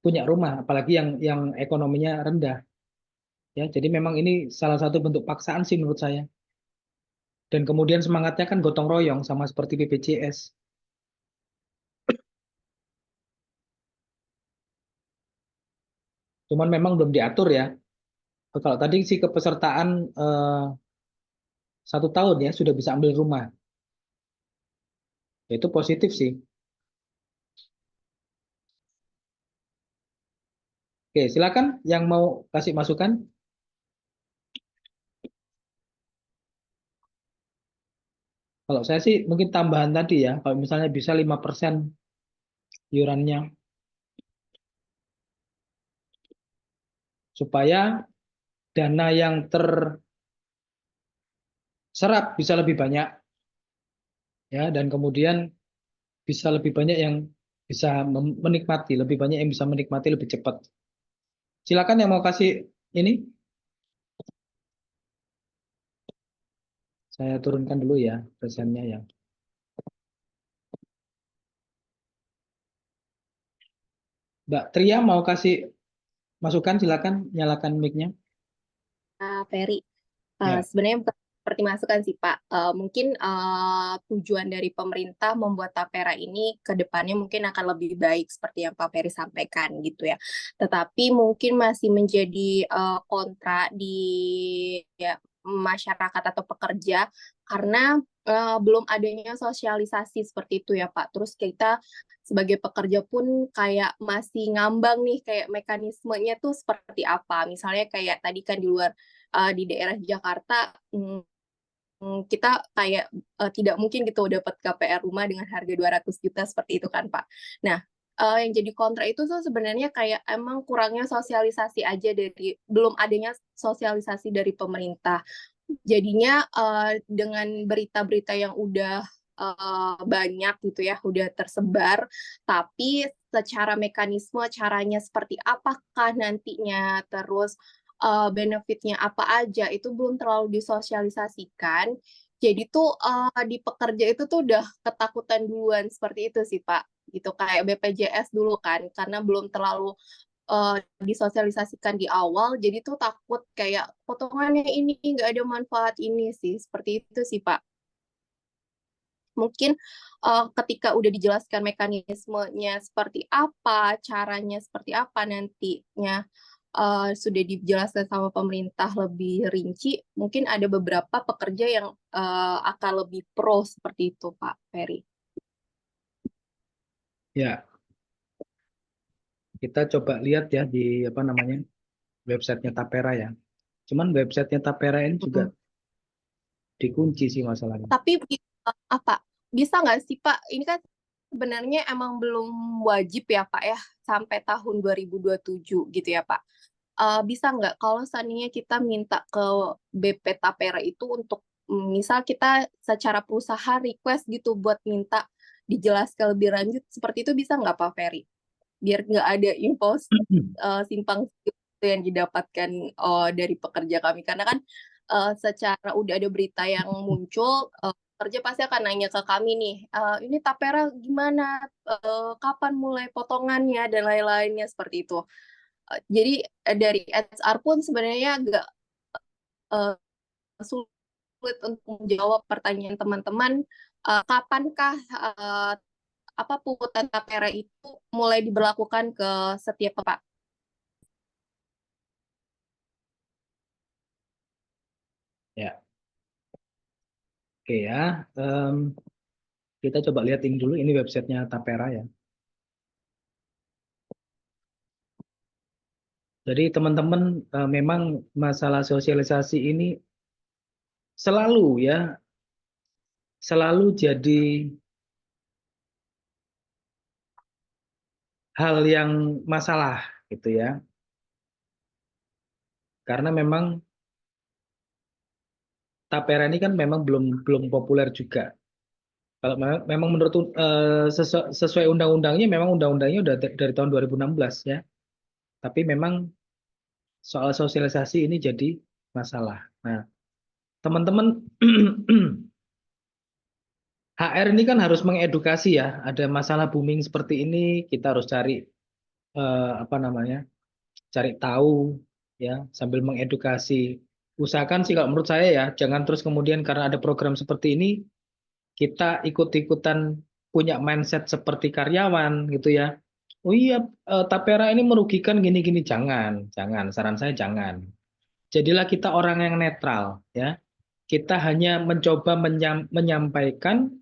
punya rumah, apalagi yang ekonominya rendah. Ya, jadi memang ini salah satu bentuk paksaan sih menurut saya. Dan kemudian semangatnya kan gotong royong sama seperti BPJS. Cuman memang belum diatur ya. Kalau tadi sih kepesertaan 1 tahun ya sudah bisa ambil rumah. Itu positif sih. Oke, silakan yang mau kasih masukan. Kalau saya sih mungkin tambahan tadi ya, kalau misalnya bisa 5% iurannya, supaya dana yang terserap bisa lebih banyak, ya, dan kemudian bisa lebih banyak yang bisa menikmati, lebih banyak yang bisa menikmati lebih cepat. Silakan yang mau kasih ini, saya turunkan dulu ya presennya ya. Mbak Tria mau kasih masukan, silakan nyalakan mic-nya.
Ferry.
Ya.
Sebenarnya bukan seperti masukan sih Pak. Mungkin tujuan dari pemerintah membuat tapera ini ke depannya mungkin akan lebih baik seperti yang Pak Ferry sampaikan gitu ya. Tetapi mungkin masih menjadi kontra di ya, masyarakat atau pekerja karena belum adanya sosialisasi seperti itu ya Pak. Terus kita sebagai pekerja pun kayak masih ngambang nih kayak mekanismenya tuh seperti apa. Misalnya kayak tadi kan di luar di daerah Jakarta kita kayak tidak mungkin gitu dapat KPR rumah dengan harga 200 juta seperti itu kan Pak. Nah, yang jadi kontra itu tuh sebenarnya kayak emang kurangnya sosialisasi aja dari belum adanya sosialisasi dari pemerintah. Jadinya dengan berita-berita yang udah banyak gitu ya, udah tersebar, tapi secara mekanisme caranya seperti apakah nantinya, terus benefitnya apa aja itu belum terlalu disosialisasikan. Jadi tuh di pekerja itu tuh udah ketakutan duluan seperti itu sih Pak. Gitu kayak BPJS dulu kan, karena belum terlalu disosialisasikan di awal, jadi tuh takut kayak potongannya ini nggak ada manfaat ini sih, seperti itu sih Pak. Mungkin ketika udah dijelaskan mekanismenya seperti apa, caranya seperti apa nantinya sudah dijelaskan sama pemerintah lebih rinci, mungkin ada beberapa pekerja yang akan lebih pro seperti itu Pak Ferry.
Ya, kita coba lihat ya di apa namanya websitenya Tapera ya. Cuman websitenya Tapera ini juga dikunci sih masalahnya.
Tapi apa bisa nggak sih Pak? Ini kan sebenarnya emang belum wajib ya Pak ya sampai tahun 2027 gitu ya Pak. Bisa nggak kalau seandainya kita minta ke BP Tapera itu untuk misal kita secara perusahaan request gitu buat minta dijelaskan lebih lanjut seperti itu bisa nggak Pak Ferry? Biar nggak ada info simpang siur yang didapatkan dari pekerja kami karena kan secara udah ada berita yang muncul pekerja pasti akan nanya ke kami nih ini Tapera gimana kapan mulai potongannya dan lain-lainnya seperti itu jadi dari HR pun sebenarnya agak sulit untuk menjawab pertanyaan teman-teman kapankah apa pungutan tapera itu mulai diberlakukan ke setiap Pak.
Ya. Oke ya. Kita coba lihat ini dulu, ini websitenya Tapera ya. Jadi teman-teman memang masalah sosialisasi ini selalu ya, selalu jadi hal yang masalah gitu ya. Karena memang Tapera ini kan memang belum populer juga. Kalau memang menurut sesuai undang-undangnya, memang undang-undangnya udah dari tahun 2016 ya. Tapi memang soal sosialisasi ini jadi masalah. Nah, teman-teman HR ini kan harus mengedukasi ya. Ada masalah booming seperti ini, kita harus cari apa namanya, cari tahu ya, sambil mengedukasi. Usahakan sih kalau menurut saya ya, jangan terus kemudian karena ada program seperti ini kita ikut-ikutan punya mindset seperti karyawan gitu ya. Oh iya, Tapera ini merugikan gini-gini, jangan, saran saya jangan. Jadilah kita orang yang netral ya. Kita hanya mencoba menyampaikan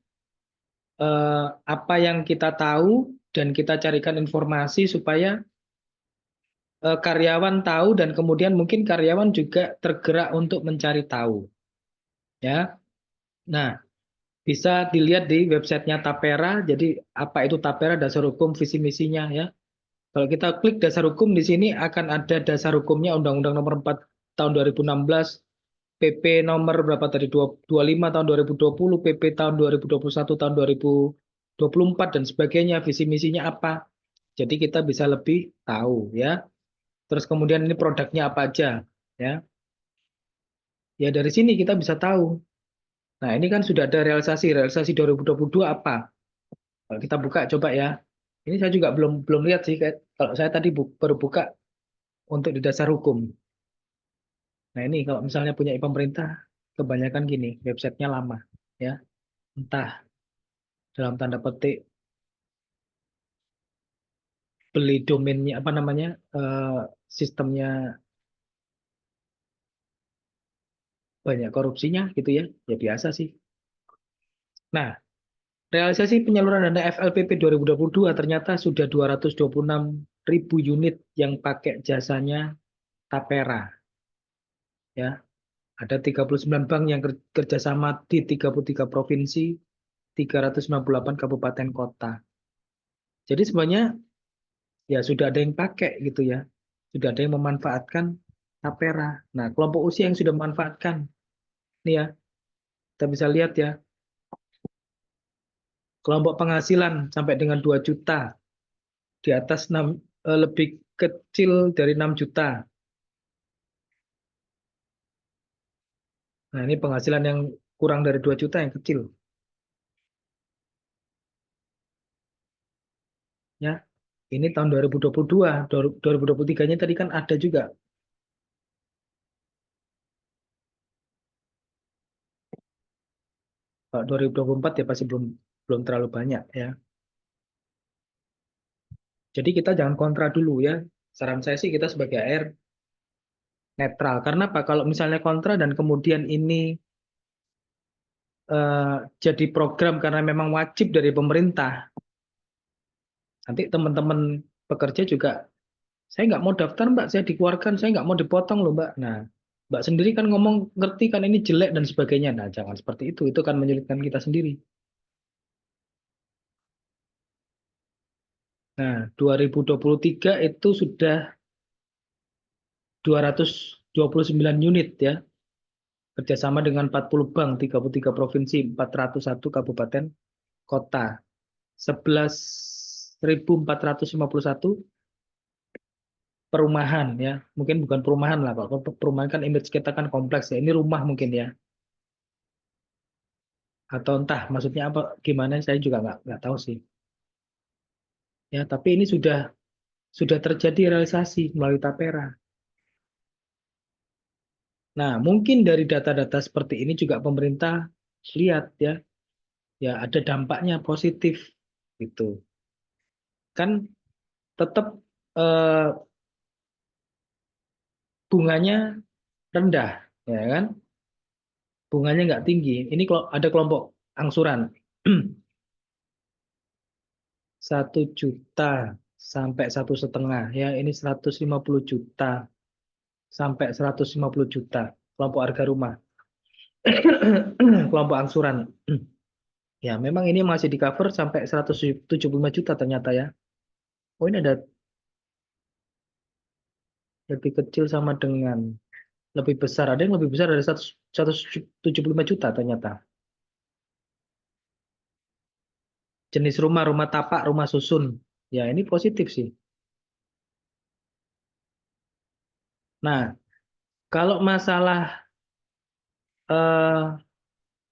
apa yang kita tahu dan kita carikan informasi supaya karyawan tahu dan kemudian mungkin karyawan juga tergerak untuk mencari tahu. Ya. Nah, Bisa dilihat di websitenya Tapera. Jadi apa itu Tapera, dasar hukum, visi misinya ya. Kalau kita klik dasar hukum di sini akan ada dasar hukumnya Undang-Undang Nomor 4 tahun 2016, PP nomor berapa tadi 25 tahun 2020, PP tahun 2021 tahun 2024 dan sebagainya, visi misinya apa. Jadi kita bisa lebih tahu ya. Terus kemudian ini produknya apa aja ya. Ya dari sini kita bisa tahu. Nah, ini kan sudah ada realisasi 2022 apa? Kalau kita buka coba ya. Ini saya juga belum belum lihat sih, kalau saya tadi baru buka untuk di dasar hukum. Nah, ini kalau misalnya punya pemerintah kebanyakan gini, websitenya lama ya. Entah dalam tanda petik beli domainnya apa namanya, sistemnya banyak korupsinya gitu ya. Ya biasa sih. Nah, realisasi penyaluran dana FLPP 2022 ternyata sudah 226.000 unit yang pakai jasanya Tapera. Ya, ada 39 bank yang kerjasama di 33 provinsi, 398 kabupaten kota. Jadi sebenarnya ya sudah ada yang pakai gitu ya. Sudah ada yang memanfaatkan Tapera. Nah, kelompok usia yang sudah memanfaatkan. Nih ya, kita bisa lihat ya. Kelompok penghasilan sampai dengan 2 juta. Di atas 6, lebih kecil dari 6 juta. Nah, ini penghasilan yang kurang dari 2 juta yang kecil. Ya, ini tahun 2022, 2023-nya tadi kan ada juga. Kalau 2024 ya pasti belum terlalu banyak ya. Jadi kita jangan kontra dulu ya. Saran saya sih kita sebagai AR netral. Karena apa? Kalau misalnya kontra dan kemudian ini jadi program karena memang wajib dari pemerintah, nanti teman-teman pekerja juga, saya nggak mau daftar Mbak, saya dikeluarkan, saya nggak mau dipotong loh Mbak. Nah, Mbak sendiri kan ngomong ngerti kan ini jelek dan sebagainya. Nah, jangan seperti itu kan menyulitkan kita sendiri. Nah, 2023 itu sudah 229 unit ya, kerjasama dengan 40 bank, 33 provinsi, 401 kabupaten kota, 11.451 perumahan ya, mungkin bukan perumahan lah, kalau perumahan kan image kita kan kompleks ya, ini rumah mungkin ya, atau entah maksudnya apa gimana saya juga nggak tahu sih ya, tapi ini sudah terjadi realisasi melalui Tapera. Nah, mungkin dari data-data seperti ini juga pemerintah lihat ya, ya ada dampaknya positif gitu. Kan tetap bunganya rendah, ya kan? Bunganya nggak tinggi. Ini kalau ada kelompok angsuran 1 juta sampai 1,5 ya, ini 150 juta sampai 150 juta kelompok harga rumah. Kelompok angsuran. Ya, memang ini masih di cover sampai 175 juta ternyata ya. Oh, ini ada lebih kecil sama dengan lebih besar. Ada yang lebih besar dari 175 juta ternyata. Jenis rumah, rumah tapak, rumah susun. Ya, ini positif sih. Nah, kalau masalah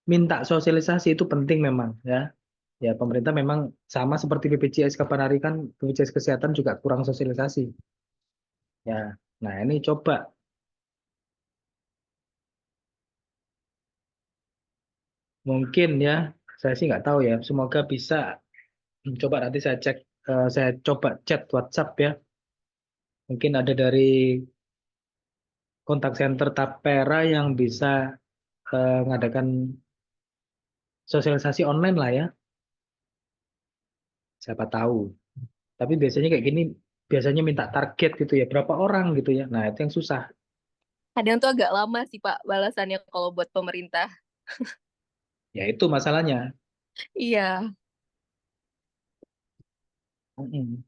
minta sosialisasi itu penting memang ya. Ya, pemerintah memang sama seperti BPJS kapan hari kan BPJS Kesehatan juga kurang sosialisasi. Ya, nah ini coba mungkin ya, saya sih nggak tahu ya. Semoga bisa. Coba nanti saya cek, saya coba chat WhatsApp ya. Mungkin ada dari kontak center Tapera yang bisa mengadakan sosialisasi online lah ya. Siapa tahu. Tapi biasanya kayak gini, biasanya minta target gitu ya, berapa orang gitu ya. Nah, itu yang susah.
Kadang tuh agak lama sih Pak balasannya kalau buat pemerintah.
Ya itu masalahnya.
Iya.
Mm-mm.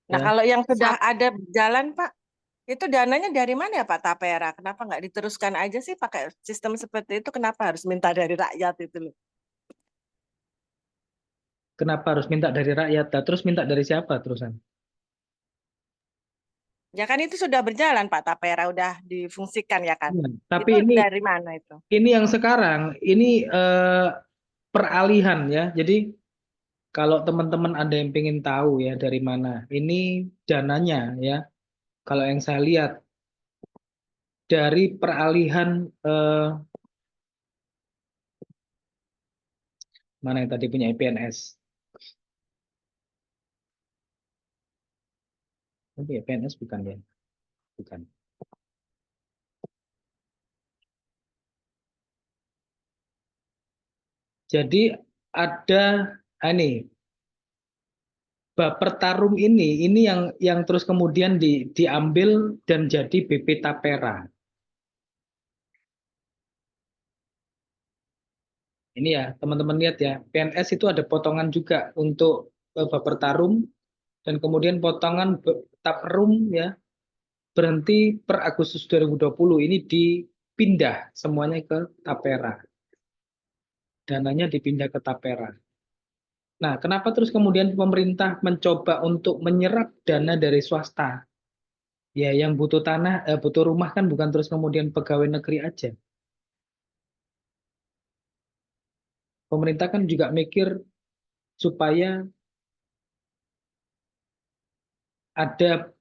Nah,
Ya,
kalau yang sudah
Sat-
ada jalan, Pak, itu dananya dari mana ya Pak Tapera? Kenapa nggak diteruskan aja sih pakai sistem seperti itu? Kenapa harus minta dari rakyat itu loh?
kenapa harus minta dari rakyat? Nah, terus minta dari siapa terusan?
Ya kan itu sudah berjalan Pak Tapera, udah difungsikan ya kan?
Ya, tapi
Itu
ini
dari mana itu?
yang sekarang ini peralihan ya. Jadi kalau teman-teman ada yang pengen tahu ya dari mana, ini dananya ya. Kalau yang saya lihat dari peralihan mana yang tadi punya IPNS. Tapi IPNS bukan ya, bukan. Jadi ada ini Baper Tarum ini yang terus kemudian diambil dan jadi BP Tapera. Ini ya, teman-teman lihat ya, PNS itu ada potongan juga untuk Baper Tarum dan kemudian potongan Taperum ya, berhenti per Agustus 2020 ini dipindah semuanya ke Tapera. Dananya dipindah ke Tapera. Nah, kenapa terus kemudian pemerintah mencoba untuk menyerap dana dari swasta? Ya, yang butuh tanah, butuh rumah kan bukan terus kemudian pegawai negeri aja. Pemerintah kan juga mikir supaya ada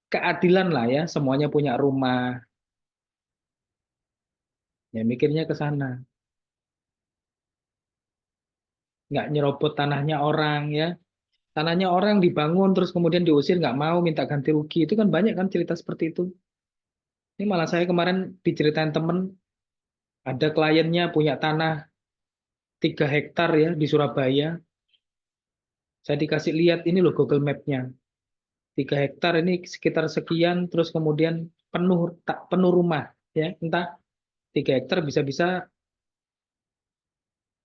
keadilan lah ya, semuanya punya rumah. Ya, mikirnya ke sana. Nggak nyerobot tanahnya orang ya. Tanahnya orang dibangun terus kemudian diusir nggak mau minta ganti rugi. Itu kan banyak kan cerita seperti itu. Ini malah saya kemarin diceritain temen, ada kliennya punya tanah 3 hektar ya di Surabaya. Saya dikasih lihat ini loh Google Map-nya. 3 hektar ini sekitar sekian, terus kemudian penuh tak penuh rumah ya. Entah 3 hektar bisa-bisa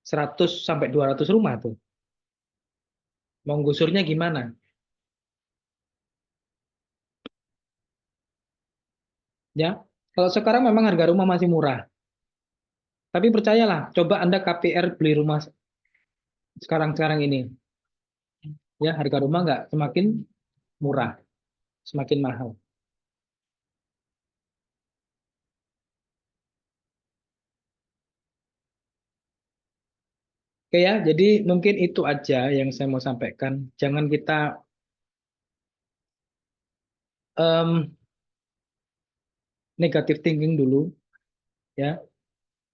100 sampai 200 rumah tuh. Mau gusurnya gimana? Ya, kalau sekarang memang harga rumah masih murah. Tapi percayalah, coba Anda KPR beli rumah sekarang-sekarang ini. Ya, harga rumah nggak semakin murah, semakin mahal. Oke ya, jadi mungkin itu aja yang saya mau sampaikan. Jangan kita em, negatif thinking dulu, ya.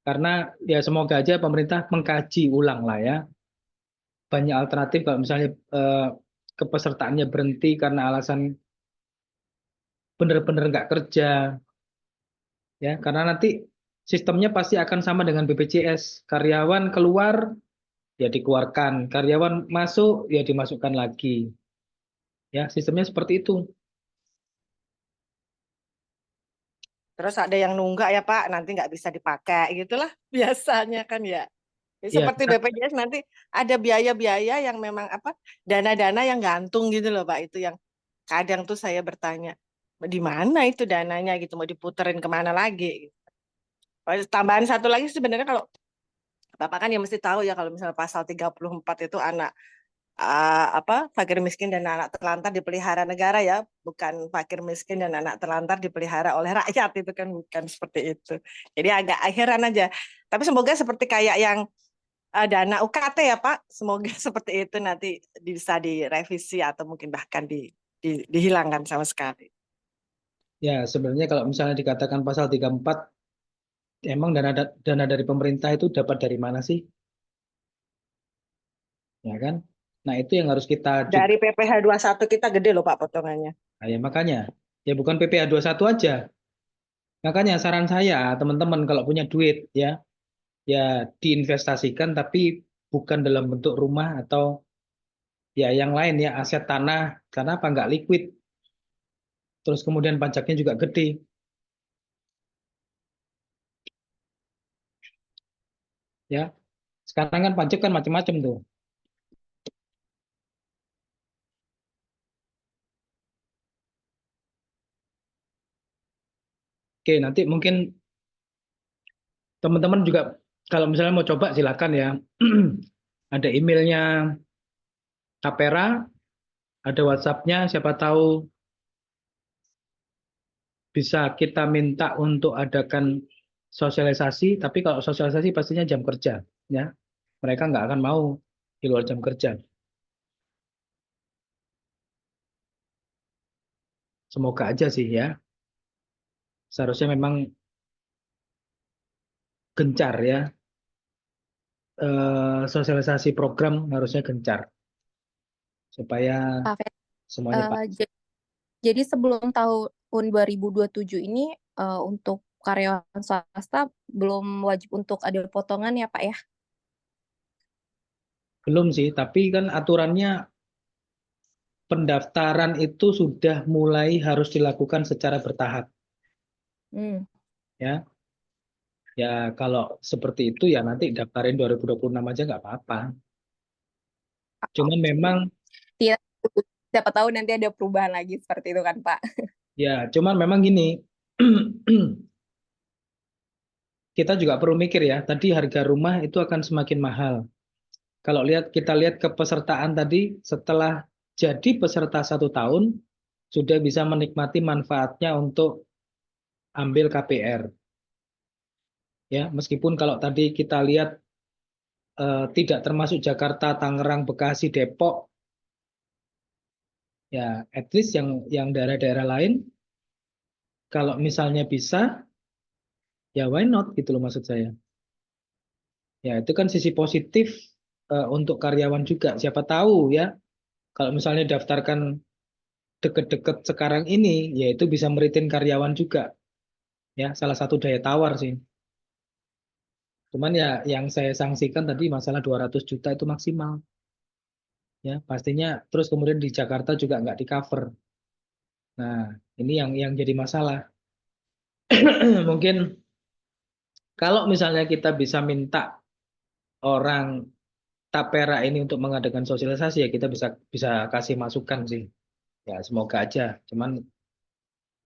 Karena ya semoga aja pemerintah mengkaji ulang lah ya. Banyak alternatif kalau misalnya kepesertaannya berhenti karena alasan benar-benar nggak kerja, ya. Karena nanti sistemnya pasti akan sama dengan BPJS. Karyawan keluar, ya dikeluarkan. Karyawan masuk, ya dimasukkan lagi. Ya, sistemnya seperti itu.
Terus ada yang nunggak ya Pak, nanti nggak bisa dipakai gitulah biasanya kan ya. Ya,
Ya,
seperti BPJS nanti ada biaya-biaya yang memang apa dana-dana yang gantung gitu loh Pak, itu yang kadang tuh saya bertanya di mana itu dananya gitu mau diputerin kemana lagi gitu. Tambahan satu lagi sebenarnya kalau Bapak kan ya mesti tahu ya kalau misalnya pasal 34 itu anak apa fakir miskin dan anak terlantar dipelihara negara ya, bukan fakir miskin dan anak terlantar dipelihara oleh rakyat, itu kan bukan seperti itu. Jadi agak heran aja. Tapi semoga seperti kayak yang dana UKT ya Pak, semoga seperti itu nanti bisa direvisi atau mungkin bahkan dihilangkan sama sekali.
ya sebenarnya kalau misalnya dikatakan pasal 34, emang dana dari pemerintah itu dapat dari mana sih? Ya kan? Nah, itu yang harus kita juga.
Dari PPh 21 kita gede loh Pak potongannya.
Nah, ya makanya, ya bukan PPh 21 aja. Makanya saran saya, teman-teman kalau punya duit ya, ya diinvestasikan tapi bukan dalam bentuk rumah atau ya yang lain ya aset tanah, karena apa nggak liquid. Terus kemudian pajaknya juga gede. Ya, sekarang kan pajak kan macam-macam tuh. Oke, nanti mungkin teman-teman juga kalau misalnya mau coba silakan ya. Ada emailnya Tapera, ada WhatsApp-nya, siapa tahu bisa kita minta untuk adakan sosialisasi, tapi kalau sosialisasi pastinya jam kerja, ya. Mereka nggak akan mau di luar jam kerja. Semoga aja sih ya. Seharusnya memang gencar ya. Sosialisasi program harusnya gencar supaya
Pak Fer,
semuanya Pak.
Jadi sebelum tahun 2027 ini untuk karyawan swasta belum wajib untuk ada potongan ya Pak ya?
Belum sih, tapi kan aturannya pendaftaran itu sudah mulai harus dilakukan secara bertahap ya. Ya kalau seperti itu ya nanti daftarin 2026 aja nggak apa-apa. Cuman memang
Tidak, siapa tahu nanti ada perubahan lagi seperti itu kan Pak?
ya, cuman memang gini. Kita juga perlu mikir ya, tadi harga rumah itu akan semakin mahal. Kalau kita lihat kepesertaan tadi, setelah jadi peserta 1 tahun, sudah bisa menikmati manfaatnya untuk ambil KPR. Ya, meskipun kalau tadi kita lihat tidak termasuk Jakarta, Tangerang, Bekasi, Depok, ya at least yang daerah-daerah lain, kalau misalnya bisa, ya why not gitu loh maksud saya. Ya itu kan sisi positif untuk karyawan juga. Siapa tahu ya, kalau misalnya daftarkan deket-deket sekarang ini, yaitu bisa meritin karyawan juga. Ya, salah satu daya tawar sih. Cuman ya yang saya sanksikan tadi masalah 200 juta itu maksimal. Ya, pastinya terus kemudian di Jakarta juga nggak di-cover. Nah, ini yang jadi masalah. Mungkin kalau misalnya kita bisa minta orang Tapera ini untuk mengadakan sosialisasi ya kita bisa bisa kasih masukan sih. Ya, semoga aja. Cuman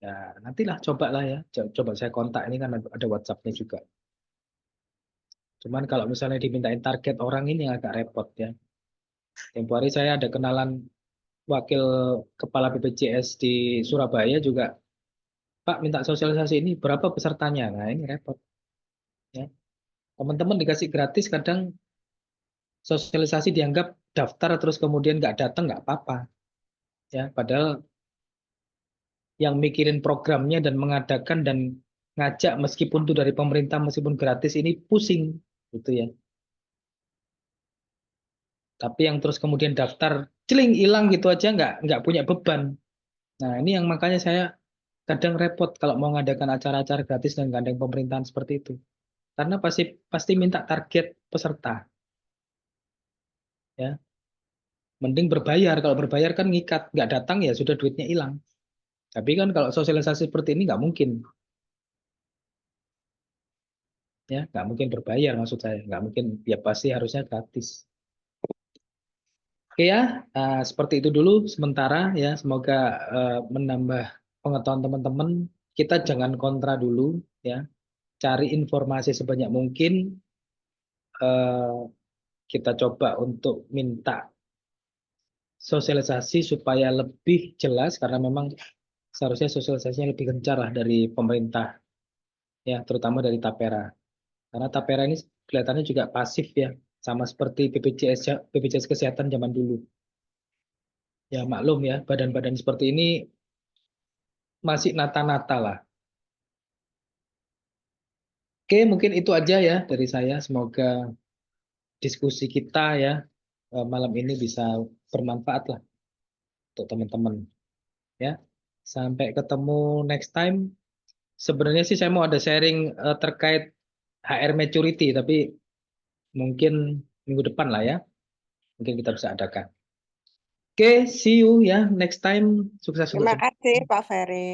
ya nantilah cobalah ya. Coba saya kontak ini kan ada WhatsApp-nya juga. Cuman kalau misalnya dimintain target orang ini agak repot ya. Tempo hari saya ada kenalan wakil kepala BPJS di Surabaya juga, Pak minta sosialisasi ini berapa pesertanya? Nah ini repot. Ya. Teman-teman dikasih gratis kadang sosialisasi dianggap daftar terus kemudian nggak datang nggak apa-apa. Ya, padahal yang mikirin programnya dan mengadakan dan ngajak meskipun itu dari pemerintah meskipun gratis ini pusing gitu ya. Tapi yang terus kemudian daftar celing hilang gitu aja nggak punya beban. Nah ini yang makanya saya kadang repot kalau mau ngadakan acara-acara gratis dan gandeng pemerintahan seperti itu. Karena pasti pasti minta target peserta. Ya, mending berbayar. Kalau berbayar kan ngikat, nggak datang ya sudah duitnya hilang. Tapi kan kalau sosialisasi seperti ini nggak mungkin. Ya, nggak mungkin berbayar maksud saya. Nggak mungkin, ya pasti harusnya gratis. Oke ya, seperti itu dulu sementara ya. Semoga menambah pengetahuan teman-teman. Kita jangan kontra dulu ya. Cari informasi sebanyak mungkin. Kita coba untuk minta sosialisasi supaya lebih jelas karena memang seharusnya sosialisasinya lebih gencar lah dari pemerintah ya, terutama dari Tapera. Karena Tapera ini kelihatannya juga pasif ya, sama seperti BPJS Kesehatan zaman dulu. Ya maklum ya, badan-badan seperti ini masih nata-nata lah. Oke, mungkin itu aja ya dari saya. Semoga diskusi kita ya malam ini bisa bermanfaat lah untuk teman-teman. Ya, sampai ketemu next time. Sebenarnya sih saya mau ada sharing terkait HR maturity, tapi mungkin minggu depan lah ya. Mungkin kita bisa adakan. Oke, see you ya next time. Sukses untuk
Terima
semua.
kasih Pak Ferry.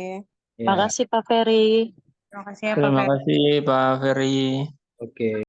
Ya,
Makasih Pak Ferry.
Terima kasih ya Pak
Terima
Fer.
kasih Pak Ferry.
oke.